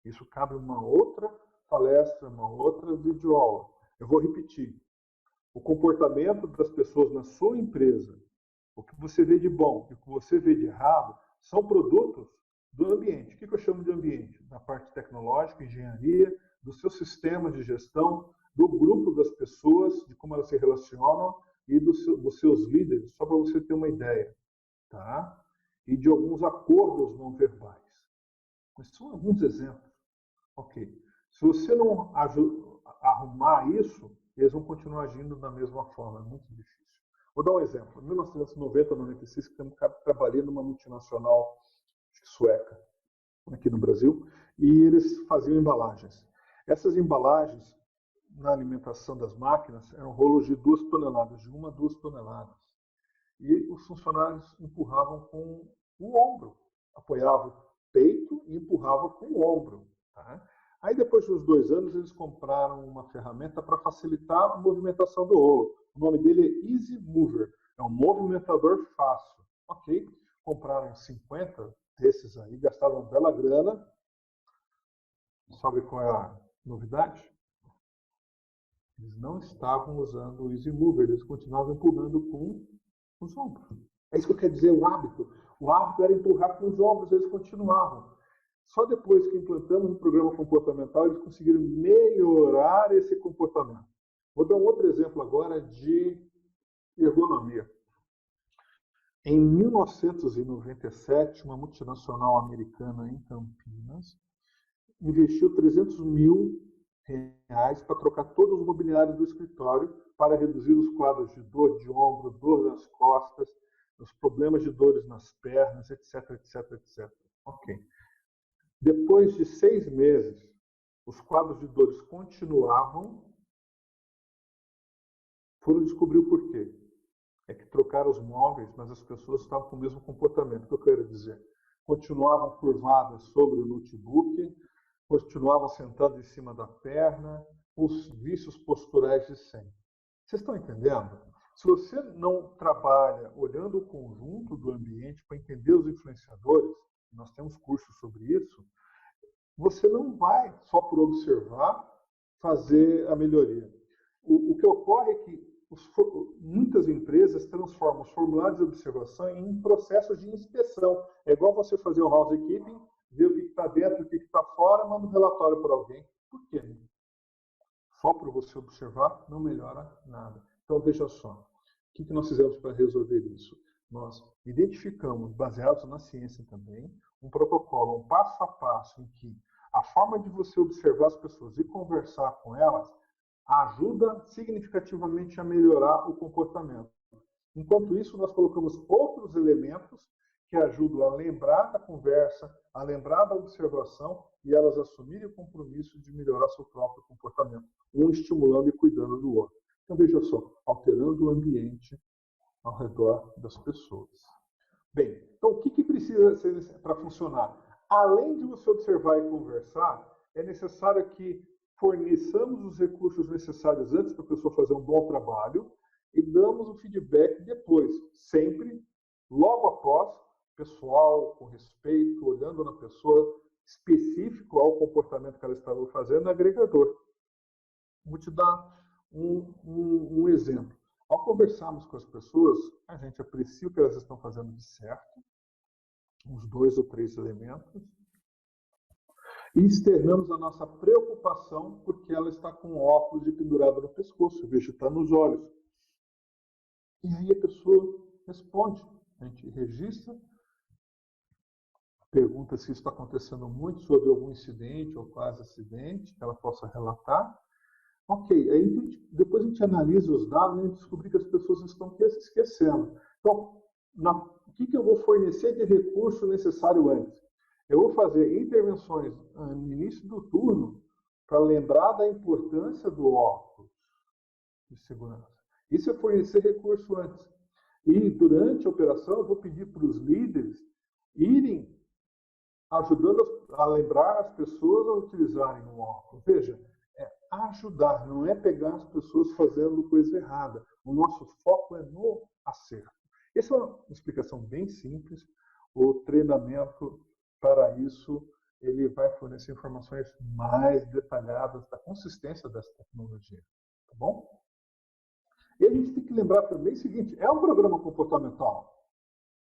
Isso cabe uma outra palestra, uma outra videoaula. Eu vou repetir. O comportamento das pessoas na sua empresa, o que você vê de bom e o que você vê de errado, são produtos do ambiente. O que eu chamo de ambiente? Da parte tecnológica, engenharia, do seu sistema de gestão, do grupo das pessoas, de como elas se relacionam e dos seus líderes, só para você ter uma ideia. Tá? E de alguns acordos não verbais. Mas são alguns exemplos. Ok. Se você não arrumar isso, eles vão continuar agindo da mesma forma. É muito difícil. Vou dar um exemplo. Em 1990, 96, eu trabalhei numa multinacional sueca, aqui no Brasil, e eles faziam embalagens. Essas embalagens, na alimentação das máquinas, eram rolos de 2 toneladas, de 1 a 2 toneladas. E os funcionários empurravam com o ombro, apoiavam o peito e empurravam com o ombro. Tá? Aí, depois de uns 2 anos, eles compraram uma ferramenta para facilitar a movimentação do rolo. O nome dele é Easy Mover, é um movimentador fácil. Ok, compraram 50 desses aí, gastaram uma bela grana. Sabe qual é a novidade? Eles não estavam usando o Easy Mover, eles continuavam empurrando com os ombros. É isso que eu quero dizer, o hábito. O hábito era empurrar com os ombros, eles continuavam. Só depois que implantamos o programa comportamental, eles conseguiram melhorar esse comportamento. Vou dar um outro exemplo agora de ergonomia. Em 1997, uma multinacional americana em Campinas investiu 300 mil reais para trocar todos os mobiliários do escritório para reduzir os quadros de dor de ombro, dor nas costas, os problemas de dores nas pernas, etc, etc, etc. Ok. Depois de 6 meses, os quadros de dores continuavam. Foram descobrir o porquê. É que trocaram os móveis, mas as pessoas estavam com o mesmo comportamento. O que eu quero dizer? Continuavam curvadas sobre o notebook, continuavam sentando em cima da perna, os vícios posturais de sempre. Vocês estão entendendo? Se você não trabalha olhando o conjunto do ambiente para entender os influenciadores, nós temos cursos sobre isso, você não vai, só por observar, fazer a melhoria. O que ocorre é que muitas empresas transformam os formulários de observação em processos de inspeção. É igual você fazer o housekeeping, ver o que está dentro, o que está fora, manda um relatório para alguém. Por quê? só por você observar, não melhora nada. Então, veja só, o que nós fizemos para resolver isso? Nós identificamos, baseados na ciência também, um protocolo, um passo a passo em que a forma de você observar as pessoas e conversar com elas ajuda significativamente a melhorar o comportamento. Enquanto isso, nós colocamos outros elementos que ajudam a lembrar da conversa, a lembrar da observação e elas assumirem o compromisso de melhorar seu próprio comportamento, um estimulando e cuidando do outro. Então, veja só, alterando o ambiente ao redor das pessoas. Bem, então o que precisa ser para funcionar? Além de você observar e conversar, é necessário que forneçamos os recursos necessários antes para a pessoa fazer um bom trabalho e damos o feedback depois, sempre, logo após, pessoal, com respeito, olhando na pessoa, específico ao comportamento que ela estava fazendo, agregador. Vou te dar um exemplo. Ao conversarmos com as pessoas, a gente aprecia o que elas estão fazendo de certo, uns 2 ou 3 elementos, e externamos a nossa preocupação porque ela está com óculos de pendurado no pescoço, o bicho está nos olhos. E aí a pessoa responde, a gente registra, pergunta se isso está acontecendo muito, sobre algum incidente ou quase acidente, que ela possa relatar. Ok, aí depois a gente analisa os dados e a gente descobrir que as pessoas estão se esquecendo. Então, o que eu vou fornecer de recurso necessário antes? Eu vou fazer intervenções no início do turno para lembrar da importância do óculos de segurança. Isso é fornecer recurso antes. E durante a operação eu vou pedir para os líderes irem ajudando a lembrar as pessoas a utilizarem o óculos. Veja, ajudar, não é pegar as pessoas fazendo coisa errada. O nosso foco é no acerto. Essa é uma explicação bem simples. O treinamento, para isso, ele vai fornecer informações mais detalhadas da consistência dessa tecnologia. Tá bom? E a gente tem que lembrar também o seguinte, é um programa comportamental.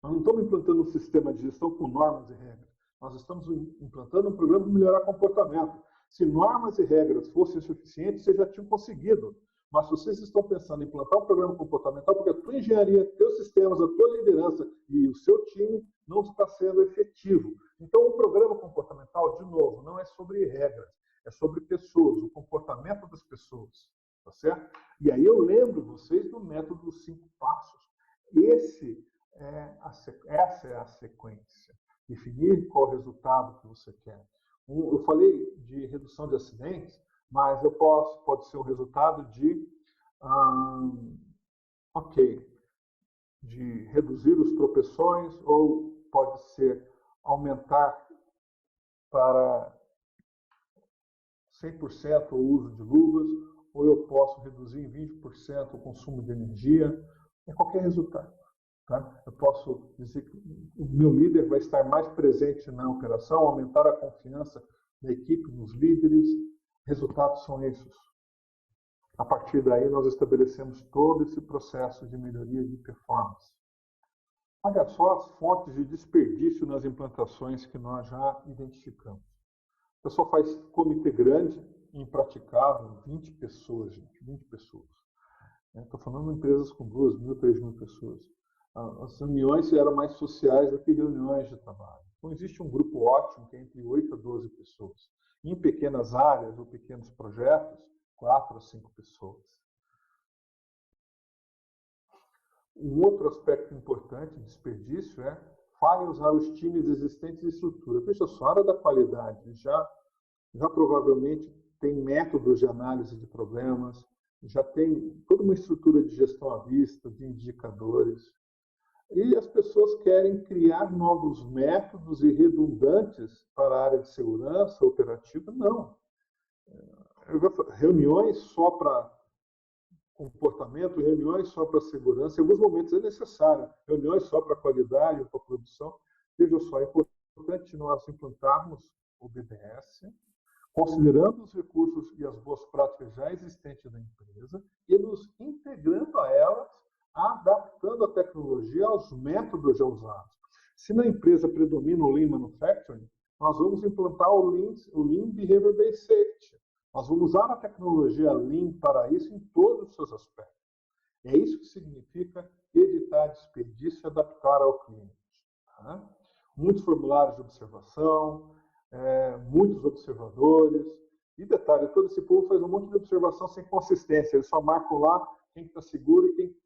Nós não estamos implantando um sistema de gestão com normas e regras. Nós estamos implantando um programa de melhorar comportamento. Se normas e regras fossem suficientes, vocês já tinham conseguido. Mas se vocês estão pensando em implantar um programa comportamental, porque a tua engenharia, teus sistemas, a tua liderança e o seu time não está sendo efetivo. Então, o programa comportamental, de novo, não é sobre regras, é sobre pessoas, o comportamento das pessoas. Tá certo? E aí eu lembro vocês do método dos 5 passos. Essa é a sequência. Definir qual é o resultado que você quer. Eu falei de redução de acidentes, mas pode ser o resultado de reduzir os tropeções, ou pode ser aumentar para 100% o uso de luvas, ou eu posso reduzir em 20% o consumo de energia. É qualquer resultado. Tá? Eu posso dizer que o meu líder vai estar mais presente na operação, aumentar a confiança da equipe, nos líderes. Resultados são esses. A partir daí, nós estabelecemos todo esse processo de melhoria de performance. Olha só as fontes de desperdício nas implantações que nós já identificamos. O pessoal faz comitê grande, impraticável, 20 pessoas, gente, 20 pessoas. Estou falando de empresas com 2.000, 3.000 pessoas. As reuniões eram mais sociais do que reuniões de trabalho. Então, existe um grupo ótimo que é entre 8 a 12 pessoas. Em pequenas áreas ou pequenos projetos, 4 a 5 pessoas. Um outro aspecto importante de desperdício é falem usar os times existentes e estrutura. Veja só, a área da qualidade já provavelmente tem métodos de análise de problemas, já tem toda uma estrutura de gestão à vista, de indicadores. E as pessoas querem criar novos métodos e redundantes para a área de segurança operativa? Não. Reuniões só para comportamento, reuniões só para segurança, em alguns momentos é necessário, reuniões só para qualidade, para produção. Veja só, é importante nós implantarmos o BDS, considerando os recursos e as boas práticas já existentes da empresa e nos integrando a elas, adaptando a tecnologia aos métodos já usados. Se na empresa predomina o Lean Manufacturing, nós vamos implantar o Lean Behavior Based Safety. Nós vamos usar a tecnologia Lean para isso em todos os seus aspectos. É isso que significa evitar desperdício e adaptar ao cliente. Tá? Muitos formulários de observação, muitos observadores. E detalhe, todo esse povo faz um monte de observação sem consistência. Eles só marcam lá quem está seguro e quem...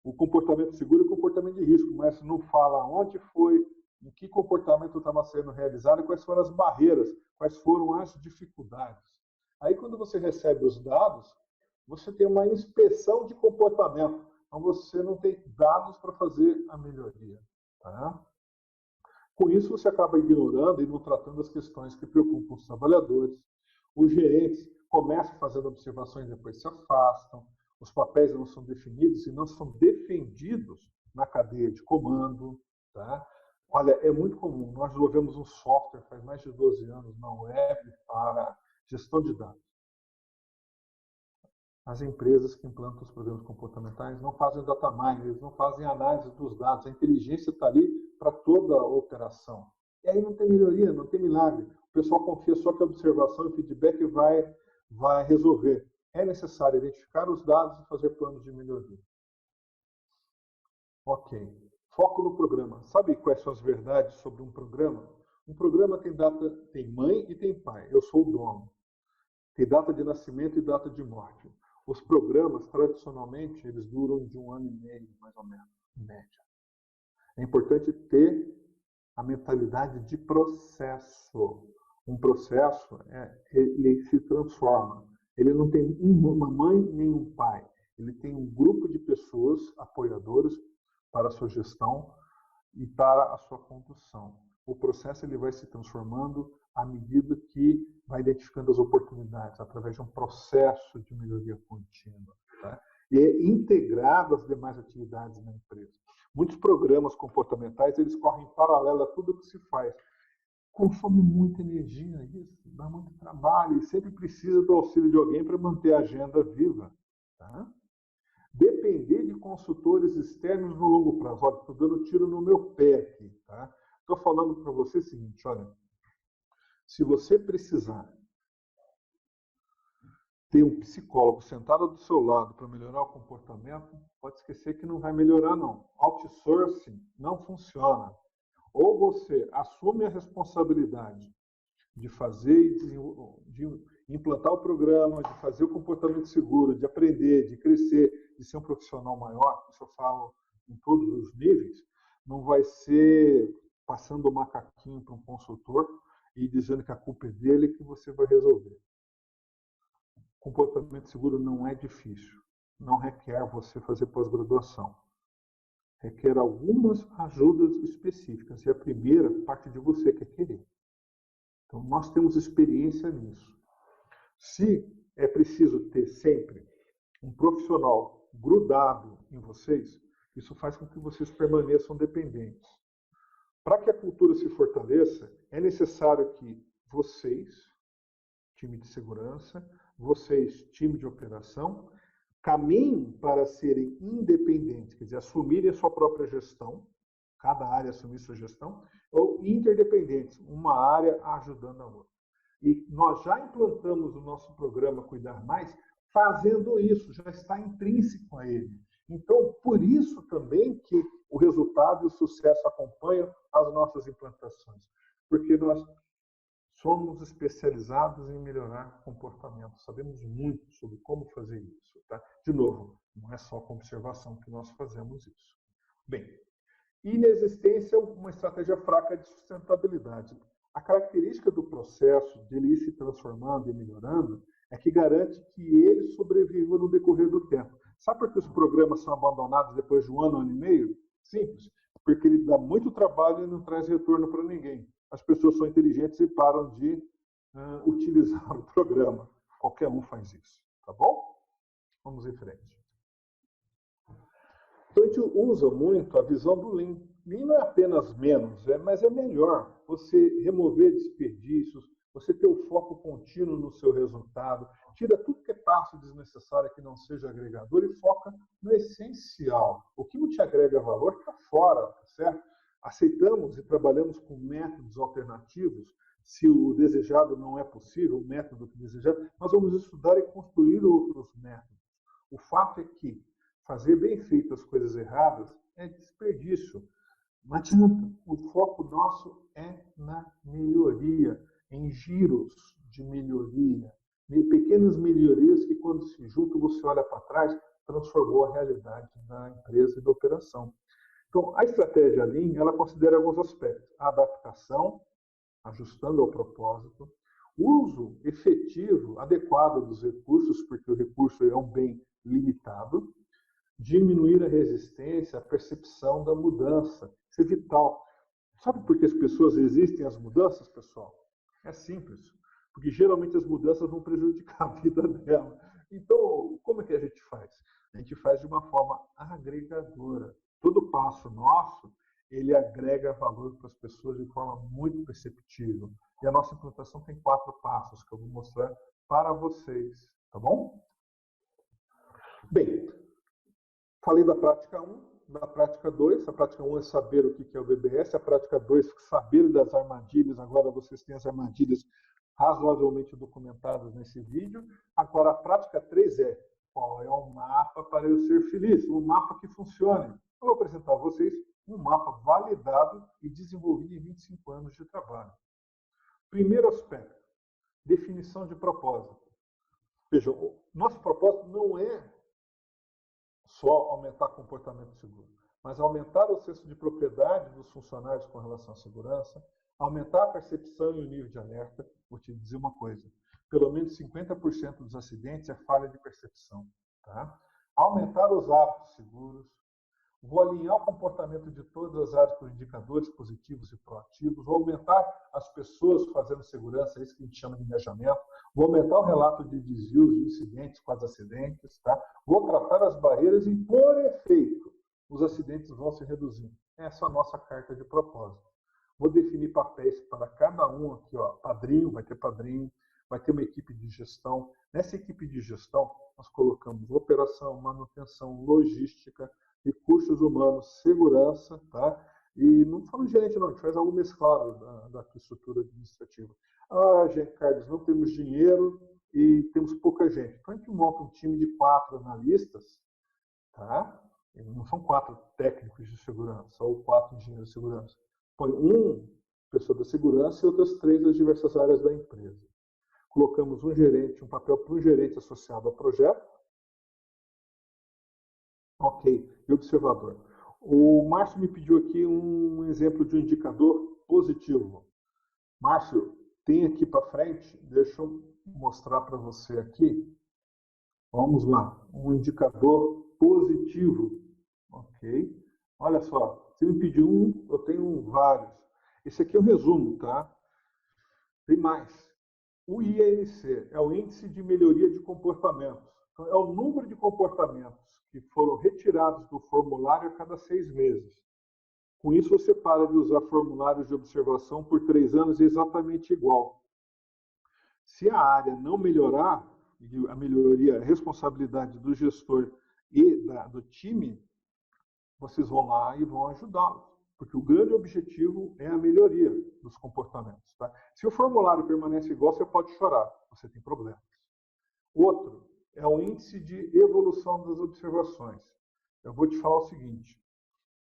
o comportamento seguro e o comportamento de risco, mas não fala onde foi, em que comportamento estava sendo realizado e quais foram as barreiras, quais foram as dificuldades. Aí, quando você recebe os dados, você tem uma inspeção de comportamento. Então, você não tem dados para fazer a melhoria. Tá? Com isso, você acaba ignorando e não tratando as questões que preocupam os trabalhadores. Os gerentes começam fazendo observações e depois se afastam. Os papéis não são definidos e não são defendidos na cadeia de comando. Tá? Olha, é muito comum. Nós desenvolvemos um software faz mais de 12 anos na web para gestão de dados. As empresas que implantam os programas comportamentais não fazem data mining, eles não fazem análise dos dados. A inteligência está ali para toda a operação. E aí não tem melhoria, não tem milagre. O pessoal confia só que a observação e feedback vai resolver. É necessário identificar os dados e fazer planos de melhoria. Ok. Foco no programa. Sabe quais são as verdades sobre um programa? Um programa tem mãe e tem pai. Eu sou o dono. Tem data de nascimento e data de morte. Os programas, tradicionalmente, eles duram de 1 ano e meio, mais ou menos, em média. É importante ter a mentalidade de processo. Um processo, ele se transforma. Ele não tem uma mãe nem um pai. Ele tem um grupo de pessoas apoiadoras para a sua gestão e para a sua condução. O processo ele vai se transformando à medida que vai identificando as oportunidades, através de um processo de melhoria contínua. Tá? E é integrado às demais atividades na empresa. Muitos programas comportamentais eles correm em paralelo a tudo que se faz. Consome muita energia isso, dá muito trabalho e sempre precisa do auxílio de alguém para manter a agenda viva. Tá? Depender de consultores externos no longo prazo. Olha, estou dando tiro no meu pé aqui. Tá? Estou falando para você o seguinte, olha, se você precisar ter um psicólogo sentado do seu lado para melhorar o comportamento, pode esquecer que não vai melhorar, não. Outsourcing não funciona. Ou você assume a responsabilidade de fazer de implantar o programa, de fazer o comportamento seguro, de aprender, de crescer, de ser um profissional maior, isso eu falo em todos os níveis, não vai ser passando o macaquinho para um consultor e dizendo que a culpa é dele que você vai resolver. Comportamento seguro não é difícil, não requer você fazer pós-graduação. Requer algumas ajudas específicas e a primeira parte de você que é querer. Então, nós temos experiência nisso. Se é preciso ter sempre um profissional grudado em vocês, isso faz com que vocês permaneçam dependentes. Para que a cultura se fortaleça, é necessário que vocês, time de segurança, vocês, time de operação, caminhem para serem independentes, quer dizer, assumirem a sua própria gestão, cada área assumir sua gestão, ou interdependentes, uma área ajudando a outra. E nós já implantamos o nosso programa Cuidar Mais, fazendo isso, já está intrínseco a ele. Então, por isso também que o resultado e o sucesso acompanham as nossas implantações, porque nós somos especializados em melhorar comportamento, sabemos muito sobre como fazer isso. Tá? De novo, não é só com observação que nós fazemos isso. Bem, inexistência é uma estratégia fraca de sustentabilidade. A característica do processo de ele ir se transformando e melhorando é que garante que ele sobreviva no decorrer do tempo. Sabe por que os programas são abandonados depois de 1 ano, 1 ano e meio? Simples, porque ele dá muito trabalho e não traz retorno para ninguém. As pessoas são inteligentes e param de utilizar o programa. Qualquer um faz isso, tá bom? Vamos em frente. Então, a gente usa muito a visão do Lean. Lean não é apenas menos, mas é melhor. Você remover desperdícios, você ter o foco contínuo no seu resultado, tira tudo que é passo desnecessário que não seja agregador e foca no essencial. O que não te agrega valor está fora, tá certo? Aceitamos e trabalhamos com métodos alternativos se o desejado não é possível, o método desejado, nós vamos estudar e construir outros métodos. O fato é que fazer bem feito as coisas erradas é desperdício. Não adianta. O foco nosso é na melhoria, em giros de melhoria, pequenas melhorias que, quando se juntam, você olha para trás, transformou a realidade da empresa e da operação. Então, a estratégia Lean, ela considera alguns aspectos: a adaptação, ajustando ao propósito, uso efetivo, adequado dos recursos, porque o recurso é um bem limitado, diminuir a resistência, a percepção da mudança. Isso é vital. Sabe por que as pessoas resistem às mudanças, pessoal? É simples. Porque geralmente as mudanças vão prejudicar a vida dela. Então, como é que a gente faz? A gente faz de uma forma agregadora. Todo passo nosso, ele agrega valor para as pessoas de forma muito perceptível. E a nossa implantação tem 4 passos que eu vou mostrar para vocês. Tá bom? Bem, falei da prática 1, da prática 2. A prática 1 é saber o que é o BBS. A prática 2 é saber das armadilhas. Agora vocês têm as armadilhas razoavelmente documentadas nesse vídeo. Agora a prática 3 é qual é o mapa para eu ser feliz? Um mapa que funcione. Eu vou apresentar a vocês um mapa validado e desenvolvido em 25 anos de trabalho. Primeiro aspecto, definição de propósito. Veja, o nosso propósito não é só aumentar comportamento seguro, mas aumentar o senso de propriedade dos funcionários com relação à segurança, aumentar a percepção e o nível de alerta. Vou te dizer uma coisa, pelo menos 50% dos acidentes é falha de percepção. Tá? Aumentar os hábitos seguros, vou alinhar o comportamento de todas as áreas por indicadores positivos e proativos, vou aumentar as pessoas fazendo segurança, é isso que a gente chama de engajamento, vou aumentar o relato de desvios de incidentes, quase acidentes, tá? Vou tratar as barreiras e, por efeito, os acidentes vão se reduzindo. Essa é a nossa carta de propósito. Vou definir papéis para cada um aqui, ó. Padrinho, vai ter uma equipe de gestão. Nessa equipe de gestão, nós colocamos operação, manutenção, logística, recursos humanos, segurança, tá? E não falo gerente, não, a gente faz algo mesclado da estrutura administrativa. Ah, gente, Carlos, não temos dinheiro e temos pouca gente. Então a gente monta um time de 4 analistas, tá? Não são 4 técnicos de segurança ou 4 engenheiros de segurança. Põe um pessoa da segurança e outras 3 das diversas áreas da empresa. Colocamos um gerente, um papel para um gerente associado ao projeto. Ok, e observador. O Márcio me pediu aqui um exemplo de um indicador positivo. Márcio, tem aqui para frente, deixa eu mostrar para você aqui. Vamos lá, um indicador positivo. Ok, olha só, você me pediu um, eu tenho vários. Esse aqui é o resumo, tá? Tem mais. O INC é o Índice de Melhoria de Comportamentos. Então, é o número de comportamentos que foram retirados do formulário a cada 6 meses. Com isso, você para de usar formulários de observação por 3 anos exatamente igual. Se a área não melhorar, e a melhoria é a responsabilidade do gestor e do time, vocês vão lá e vão ajudá-los. Porque o grande objetivo é a melhoria dos comportamentos. Tá? Se o formulário permanece igual, você pode chorar, você tem problemas. Outro é o índice de evolução das observações. Eu vou te falar o seguinte,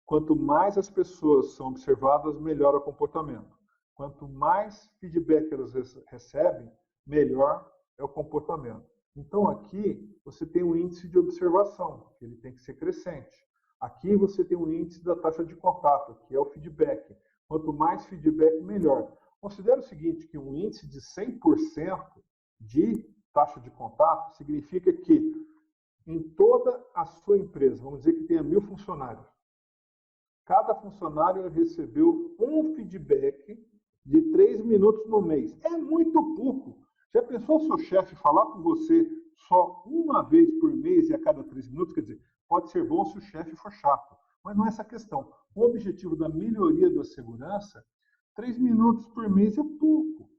quanto mais as pessoas são observadas, melhor o comportamento. Quanto mais feedback elas recebem, melhor é o comportamento. Então, aqui, você tem um índice de observação, que ele tem que ser crescente. Aqui, você tem um índice da taxa de contato, que é o feedback. Quanto mais feedback, melhor. Considere o seguinte, que um índice de 100% de taxa de contato significa que em toda a sua empresa, vamos dizer que tenha 1000 funcionários, cada funcionário recebeu um feedback de 3 minutos no mês. É muito pouco. Já pensou o seu chefe falar com você só uma vez por mês e a cada 3 minutos? Quer dizer, pode ser bom se o chefe for chato, mas não é essa a questão. O objetivo da melhoria da segurança, 3 minutos por mês é pouco.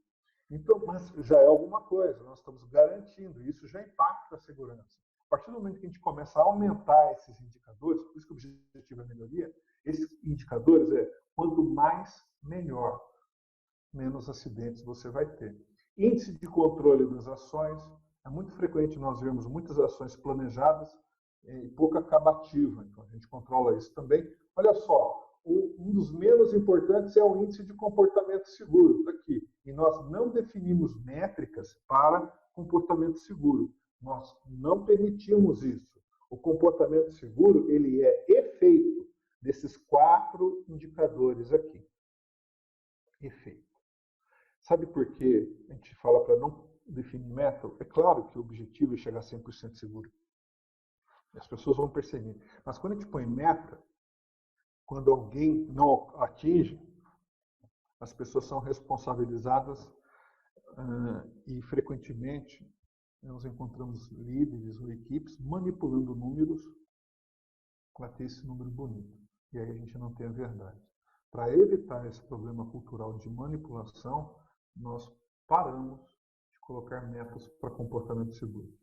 Então, mas já é alguma coisa, nós estamos garantindo, isso já impacta a segurança. A partir do momento que a gente começa a aumentar esses indicadores, por isso que o objetivo é a melhoria, esses indicadores é quanto mais, melhor. menos acidentes você vai ter. Índice de controle das ações. É muito frequente nós vermos muitas ações planejadas e pouca acabativa. Então, a gente controla isso também. Olha só, um dos menos importantes é o índice de comportamento seguro. Está aqui. E nós não definimos métricas para comportamento seguro. Nós não permitimos isso. O comportamento seguro ele é efeito desses 4 indicadores aqui. Efeito. Sabe por que a gente fala para não definir método? É claro que o objetivo é chegar a 100% seguro. As pessoas vão perceber. Mas quando a gente põe meta, quando alguém não atinge, as pessoas são responsabilizadas e frequentemente nós encontramos líderes ou equipes manipulando números para ter esse número bonito. E aí a gente não tem a verdade. Para evitar esse problema cultural de manipulação, nós paramos de colocar metas para comportamento seguro.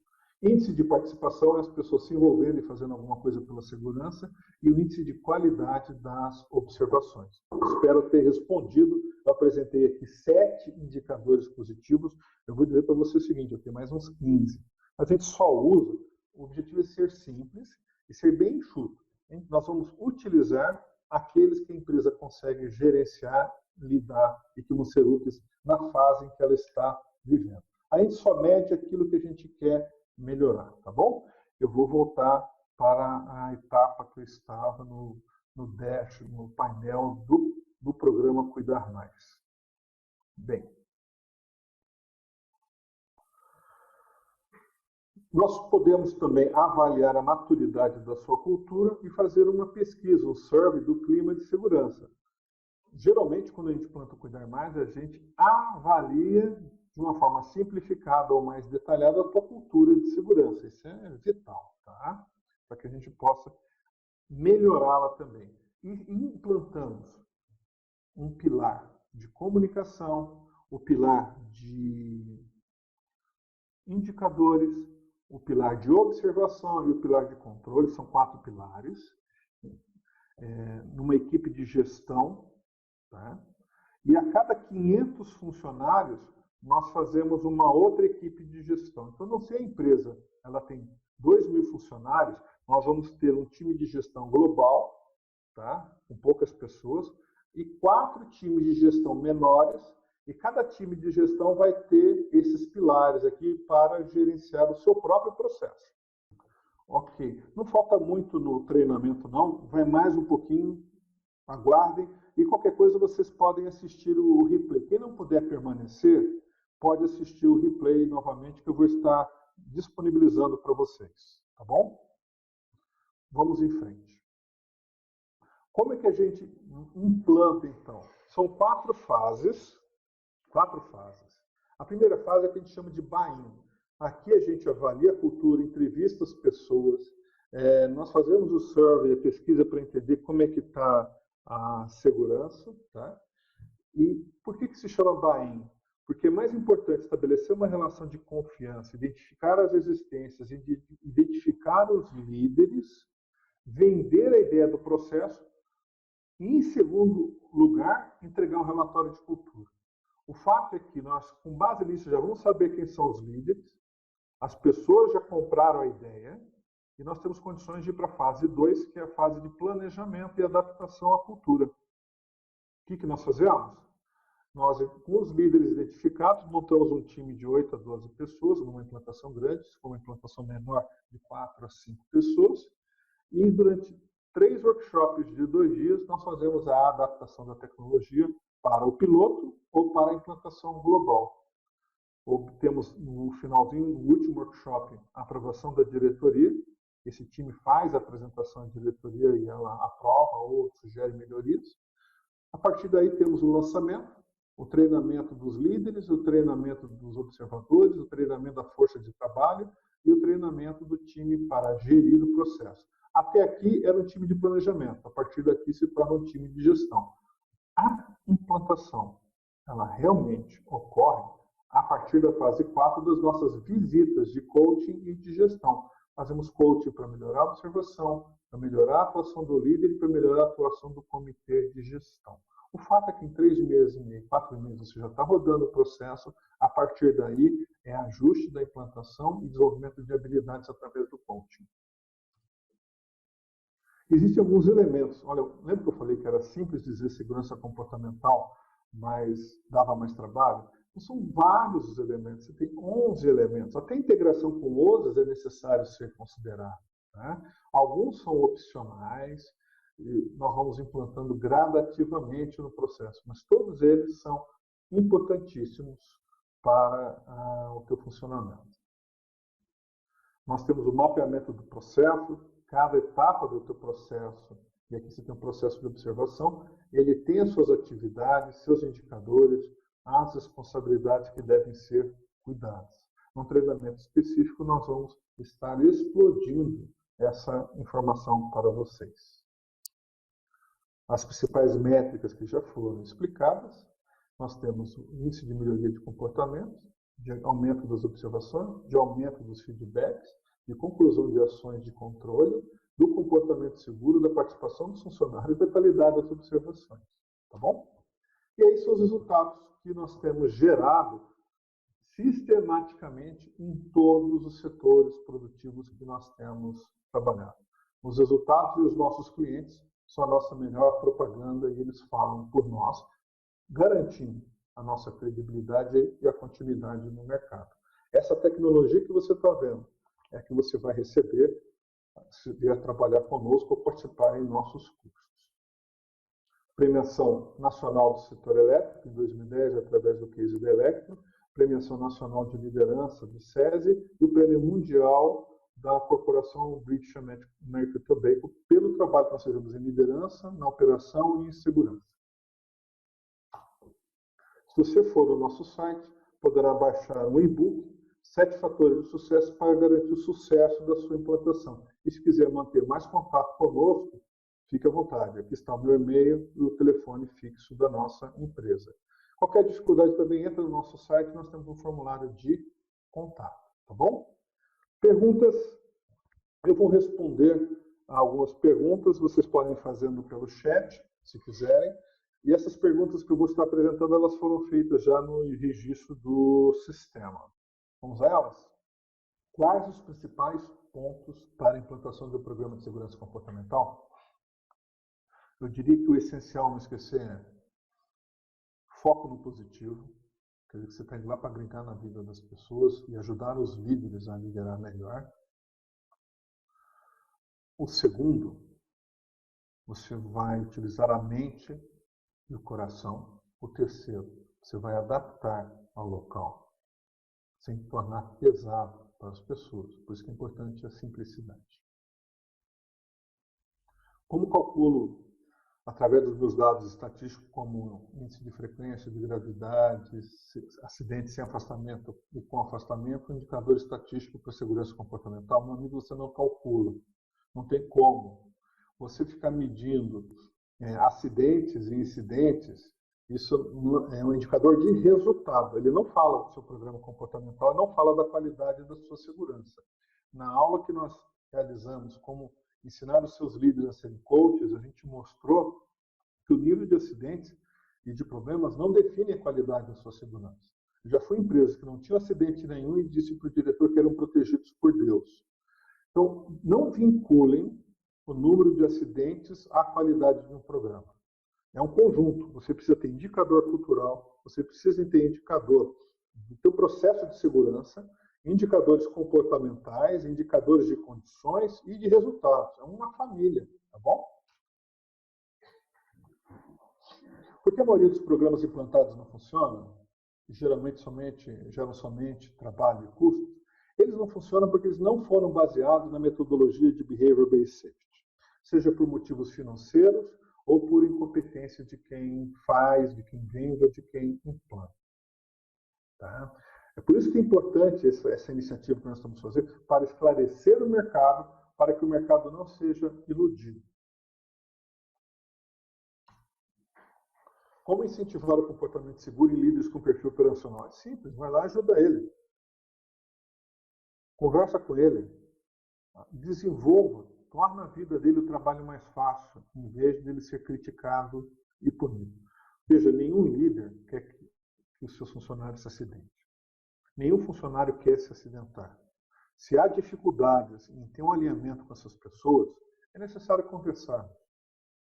Índice de participação é as pessoas se envolvendo e fazendo alguma coisa pela segurança, e o índice de qualidade das observações. Espero ter respondido. Eu apresentei aqui 7 indicadores positivos. Eu vou dizer para você o seguinte, eu tenho mais uns 15. A gente só usa, o objetivo é ser simples e ser bem enxuto. Nós vamos utilizar aqueles que a empresa consegue gerenciar, lidar e que vão ser úteis na fase em que ela está vivendo. A gente só mede aquilo que a gente quer melhorar, tá bom? Eu vou voltar para a etapa que eu estava no dash, no painel do programa Cuidar Mais. Bem, nós podemos também avaliar a maturidade da sua cultura e fazer uma pesquisa, um survey do clima de segurança. Geralmente, quando a gente planta Cuidar Mais, a gente avalia de uma forma simplificada ou mais detalhada a tua cultura de segurança. Isso é vital, tá? Para que a gente possa melhorá-la também. E implantamos um pilar de comunicação, o pilar de indicadores, o pilar de observação e o pilar de controle. São 4 pilares. Numa equipe de gestão, tá? E a cada 500 funcionários, nós fazemos uma outra equipe de gestão. Então, não sei a empresa, ela tem 2.000 funcionários, nós vamos ter um time de gestão global, tá? Com poucas pessoas, e 4 times de gestão menores, e cada time de gestão vai ter esses pilares aqui para gerenciar o seu próprio processo. Ok, não falta muito no treinamento não, vai mais um pouquinho, aguardem, e qualquer coisa vocês podem assistir o replay. Quem não puder permanecer, pode assistir o replay novamente, que eu vou estar disponibilizando para vocês, tá bom? Vamos em frente. Como é que a gente implanta, então? São 4 fases. 4 fases. A primeira fase é a que a gente chama de buy-in. Aqui a gente avalia a cultura, entrevista as pessoas, nós fazemos o survey, a pesquisa para entender como é que está a segurança, tá? E por que se chama buy-in? Porque é mais importante estabelecer uma relação de confiança, identificar as existências, identificar os líderes, vender a ideia do processo e, em segundo lugar, entregar um relatório de cultura. O fato é que nós, com base nisso, já vamos saber quem são os líderes, as pessoas já compraram a ideia e nós temos condições de ir para a fase 2, que é a fase de planejamento e adaptação à cultura. O que nós fazemos? Nós, com os líderes identificados, montamos um time de 8 a 12 pessoas, numa implantação grande, se for uma implantação menor, de 4 a 5 pessoas, e durante 3 workshops de 2 dias, nós fazemos a adaptação da tecnologia para o piloto ou para a implantação global. Temos no finalzinho, no último workshop, a aprovação da diretoria. Esse time faz a apresentação à diretoria e ela aprova ou sugere melhorias. A partir daí temos o lançamento, o treinamento dos líderes, o treinamento dos observadores, o treinamento da força de trabalho e o treinamento do time para gerir o processo. Até aqui era um time de planejamento, a partir daqui se torna um time de gestão. A implantação, ela realmente ocorre a partir da fase 4 das nossas visitas de coaching e de gestão. Fazemos coaching para melhorar a observação, para melhorar a atuação do líder e para melhorar a atuação do comitê de gestão. O fato é que em 3 meses e meio, 4 meses, você já está rodando o processo. A partir daí, é ajuste da implantação e desenvolvimento de habilidades através do coaching. Existem alguns elementos. Olha, lembra que eu falei que era simples dizer segurança comportamental, mas dava mais trabalho? Então, são vários os elementos. Você tem 11 elementos. Até a integração com outros é necessário ser considerado. Né? Alguns são opcionais, e nós vamos implantando gradativamente no processo, mas todos eles são importantíssimos para o teu funcionamento. Nós temos o mapeamento do processo, cada etapa do teu processo, e aqui você tem um processo de observação, ele tem as suas atividades, seus indicadores, as responsabilidades que devem ser cuidadas. Num treinamento específico, nós vamos estar explodindo essa informação para vocês. As principais métricas que já foram explicadas, nós temos o índice de melhoria de comportamento, de aumento das observações, de aumento dos feedbacks, de conclusão de ações de controle, do comportamento seguro, da participação dos funcionários e da qualidade das observações. Tá bom? E aí são os resultados que nós temos gerado sistematicamente em todos os setores produtivos que nós temos trabalhado. Os resultados e os nossos clientes são a nossa melhor propaganda e eles falam por nós, garantindo a nossa credibilidade e a continuidade no mercado. Essa tecnologia que você está vendo é a que você vai receber se vier trabalhar conosco ou participar em nossos cursos. Premiação Nacional do Setor Elétrico, em 2010, através do case da Electro, Premiação Nacional de Liderança do SESI e o Prêmio Mundial da Corporação British American Tobacco pelo trabalho que nós fazemos em liderança, na operação e em segurança. Se você for no nosso site, poderá baixar um e-book, 7 fatores de sucesso para garantir o sucesso da sua implantação. E se quiser manter mais contato conosco, fique à vontade. Aqui está o meu e-mail e o telefone fixo da nossa empresa. Qualquer dificuldade também entra no nosso site, nós temos um formulário de contato, tá bom? Perguntas, eu vou responder a algumas perguntas, vocês podem fazendo pelo chat, se quiserem. E essas perguntas que eu vou estar apresentando, elas foram feitas já no registro do sistema. Vamos a elas? Quais os principais pontos para a implantação do programa de segurança comportamental? Eu diria que o essencial não esquecer é foco no positivo, quer dizer que você está indo lá para brincar na vida das pessoas e ajudar os líderes a liderar melhor. O segundo, você vai utilizar a mente e o coração. O terceiro, você vai adaptar ao local, sem tornar pesado para as pessoas. Por isso que é importante a simplicidade. Como calculo, através dos meus dados estatísticos, como índice de frequência, de gravidade, acidente sem afastamento e com afastamento, indicador estatístico para segurança comportamental, meu amigo, você não calcula. Não tem como. Você ficar medindo acidentes e incidentes, isso é um indicador de resultado. Ele não fala do seu programa comportamental, não fala da qualidade da sua segurança. Na aula que nós realizamos como ensinar os seus líderes a serem coaches, a gente mostrou que o nível de acidentes e de problemas não define a qualidade da sua segurança. Eu já fui em empresa que não tinha acidente nenhum e disse para o diretor que eram protegidos por Deus. Então, não vinculem o número de acidentes à qualidade de um programa. É um conjunto. Você precisa ter indicador cultural, você precisa ter indicador do teu processo de segurança, indicadores comportamentais, indicadores de condições e de resultados. É uma família, tá bom? Por que a maioria dos programas implantados não funcionam? E geralmente geram somente trabalho e custo? Eles não funcionam porque eles não foram baseados na metodologia de Behavior-Based Safety, seja por motivos financeiros ou por incompetência de quem faz, de quem vende ou de quem implanta. Tá? É por isso que é importante essa iniciativa que nós estamos fazendo, para esclarecer o mercado, para que o mercado não seja iludido. Como incentivar o comportamento seguro em líderes com perfil operacional? É simples, vai lá e ajuda ele. Conversa com ele. Desenvolva, torna a vida dele o trabalho mais fácil, em vez de ele ser criticado e punido. Veja, nenhum líder quer que os seus funcionários se acidentem. Nenhum funcionário quer se acidentar. Se há dificuldades em ter um alinhamento com essas pessoas, é necessário conversar.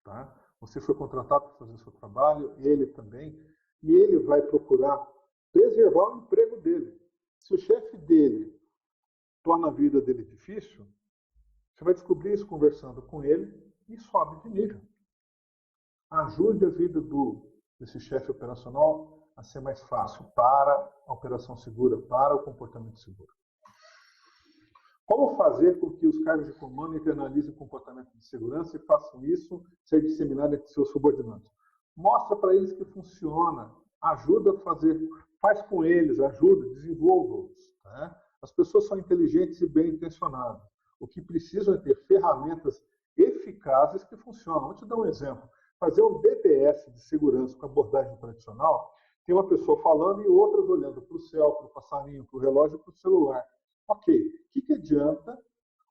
Tá? Você foi contratado para fazer o seu trabalho, ele também, e ele vai procurar preservar o emprego dele. Se o chefe dele torna a vida dele difícil, você vai descobrir isso conversando com ele e sobe de nível. Ajude a vida desse chefe operacional a ser mais fácil para a operação segura, para o comportamento seguro. Como fazer com que os cargos de comando internalizem o comportamento de segurança e façam isso ser disseminado entre seus subordinados? Mostra para eles que funciona, ajuda a fazer, faz com eles, ajuda, desenvolva-os. Tá? As pessoas são inteligentes e bem intencionadas. O que precisam é ter ferramentas eficazes que funcionam. Vou te dar um exemplo. Fazer um DDS de segurança com abordagem tradicional, tem uma pessoa falando e outras olhando para o céu, para o passarinho, para o relógio, para o celular. Ok, o que adianta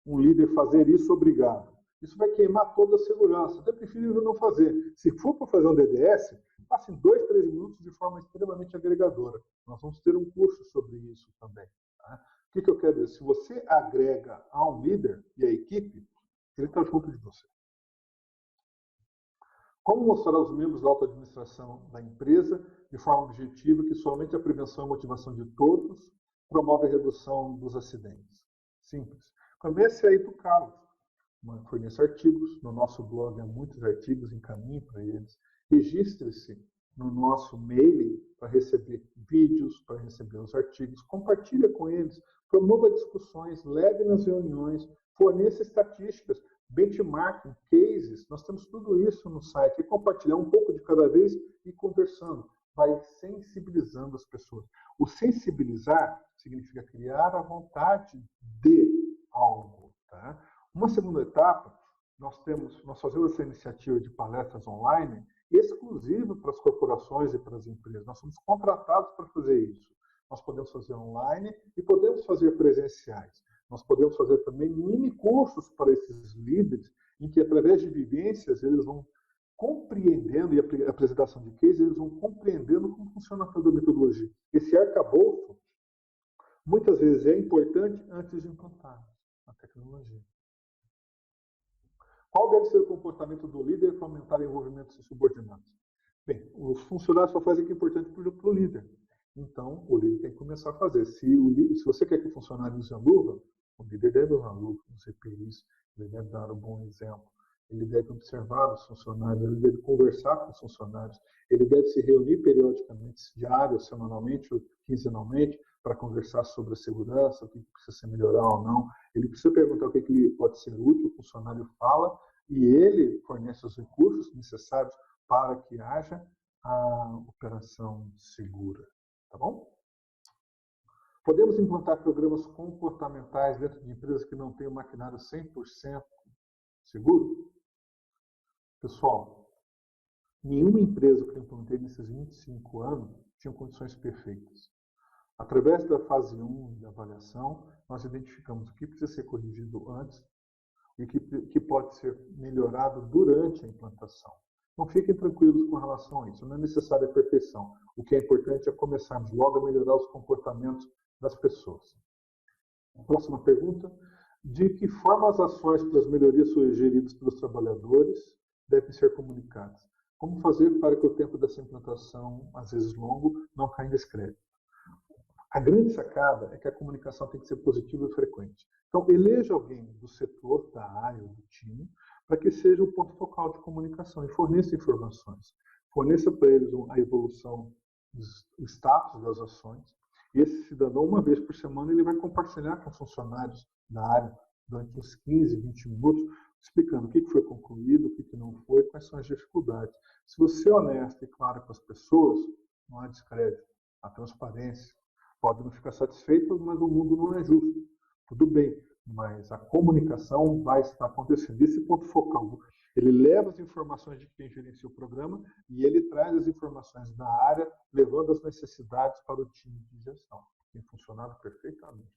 um líder fazer isso obrigado? Isso vai queimar toda a segurança. É preferível não fazer. Se for para fazer um DDS, passe em 2, 3 minutos de forma extremamente agregadora. Nós vamos ter um curso sobre isso também. Tá? O que eu quero dizer? Se você agrega a um líder e a equipe, ele está junto de você. Como mostrar aos membros da auto-administração da empresa, de forma objetiva, que somente a prevenção e motivação de todos promove a redução dos acidentes? Simples. Comece a educá-los. Forneça artigos. No nosso blog há muitos artigos, encaminhe para eles. Registre-se no nosso mailing para receber vídeos, para receber os artigos. Compartilhe com eles. Promova discussões, leve nas reuniões, forneça estatísticas, benchmarking, cases. Nós temos tudo isso no site. E compartilhar um pouco de cada vez e conversando. Vai sensibilizando as pessoas. O sensibilizar significa criar a vontade de algo. Tá? Uma segunda etapa, nós fazemos essa iniciativa de palestras online exclusiva para as corporações e para as empresas. Nós somos contratados para fazer isso. Nós podemos fazer online e podemos fazer presenciais. Nós podemos fazer também mini cursos para esses líderes, em que através de vivências eles vão compreendendo, e a apresentação de case, eles vão compreendendo como funciona toda a metodologia. Esse arcabouço, muitas vezes, é importante antes de implantar a tecnologia. Qual deve ser o comportamento do líder para aumentar o envolvimento dos subordinados? Bem, os funcionários só fazem o que é importante para o líder. Então, o líder tem que começar a fazer. Se você quer que o funcionário use a luva, o líder deve usar a luva, os EPIs, ele deve dar um bom exemplo. Ele deve observar os funcionários, ele deve conversar com os funcionários, ele deve se reunir periodicamente, diário, semanalmente ou quinzenalmente, para conversar sobre a segurança, o que precisa ser melhorar ou não. Ele precisa perguntar o que pode ser útil, o funcionário fala e ele fornece os recursos necessários para que haja a operação segura. Tá bom? Podemos implantar programas comportamentais dentro de empresas que não têm o maquinário 100% seguro? Pessoal, nenhuma empresa que eu implantei nesses 25 anos tinha condições perfeitas. Através da fase 1 de avaliação, nós identificamos o que precisa ser corrigido antes e o que pode ser melhorado durante a implantação. Não fiquem tranquilos com relação a isso, não é necessária a perfeição. O que é importante é começarmos logo a melhorar os comportamentos das pessoas. Próxima pergunta. De que forma as ações para as melhorias sugeridas pelos trabalhadores devem ser comunicadas? Como fazer para que o tempo dessa implantação, às vezes longo, não caia em descrédito? A grande sacada é que a comunicação tem que ser positiva e frequente. Então, eleja alguém do setor, da área, do time, para que seja o ponto focal de comunicação e forneça informações. Forneça para eles a evolução do status das ações. E esse cidadão, uma vez por semana, ele vai compartilhar com os funcionários da área durante uns 15, 20 minutos, explicando o que foi concluído, o que não foi, quais são as dificuldades. Se você é honesto e claro com as pessoas, não há descrédito, há transparência. Pode não ficar satisfeito, mas o mundo não é justo. Tudo bem, mas a comunicação vai estar acontecendo. Esse ponto focal, ele leva as informações de quem gerencia o programa e ele traz as informações da área, levando as necessidades para o time de gestão. Tem funcionado perfeitamente.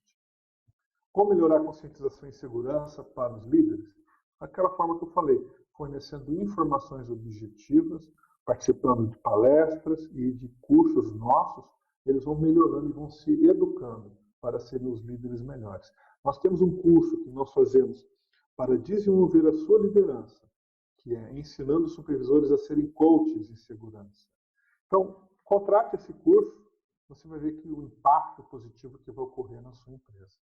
Como melhorar a conscientização em segurança para os líderes? Daquela forma que eu falei, fornecendo informações objetivas, participando de palestras e de cursos nossos, eles vão melhorando e vão se educando para serem os líderes melhores. Nós temos um curso que nós fazemos para desenvolver a sua liderança, que é ensinando supervisores a serem coaches de segurança. Então, contrate esse curso, você vai ver que o impacto positivo que vai ocorrer na sua empresa.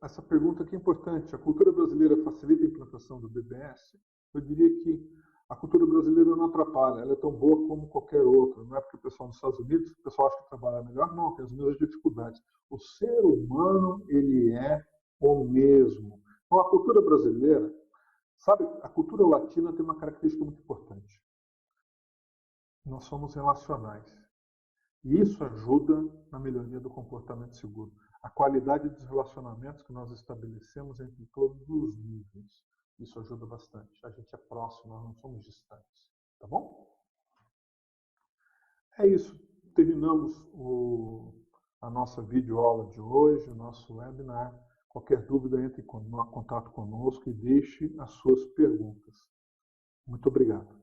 Essa pergunta aqui é importante. A cultura brasileira facilita a implantação do BBS? Eu diria que a cultura brasileira não atrapalha, ela é tão boa como qualquer outra. Não é porque o pessoal nos Estados Unidos, o pessoal acha que trabalha melhor, não, tem as mesmas dificuldades. O ser humano, ele é o mesmo. Então, a cultura brasileira, sabe, a cultura latina tem uma característica muito importante. Nós somos relacionais. E isso ajuda na melhoria do comportamento seguro. A qualidade dos relacionamentos que nós estabelecemos entre todos os níveis. Isso ajuda bastante. A gente é próximo, nós não somos distantes. Tá bom? É isso. Terminamos a nossa videoaula de hoje, o nosso webinar. Qualquer dúvida, entre em contato conosco e deixe as suas perguntas. Muito obrigado.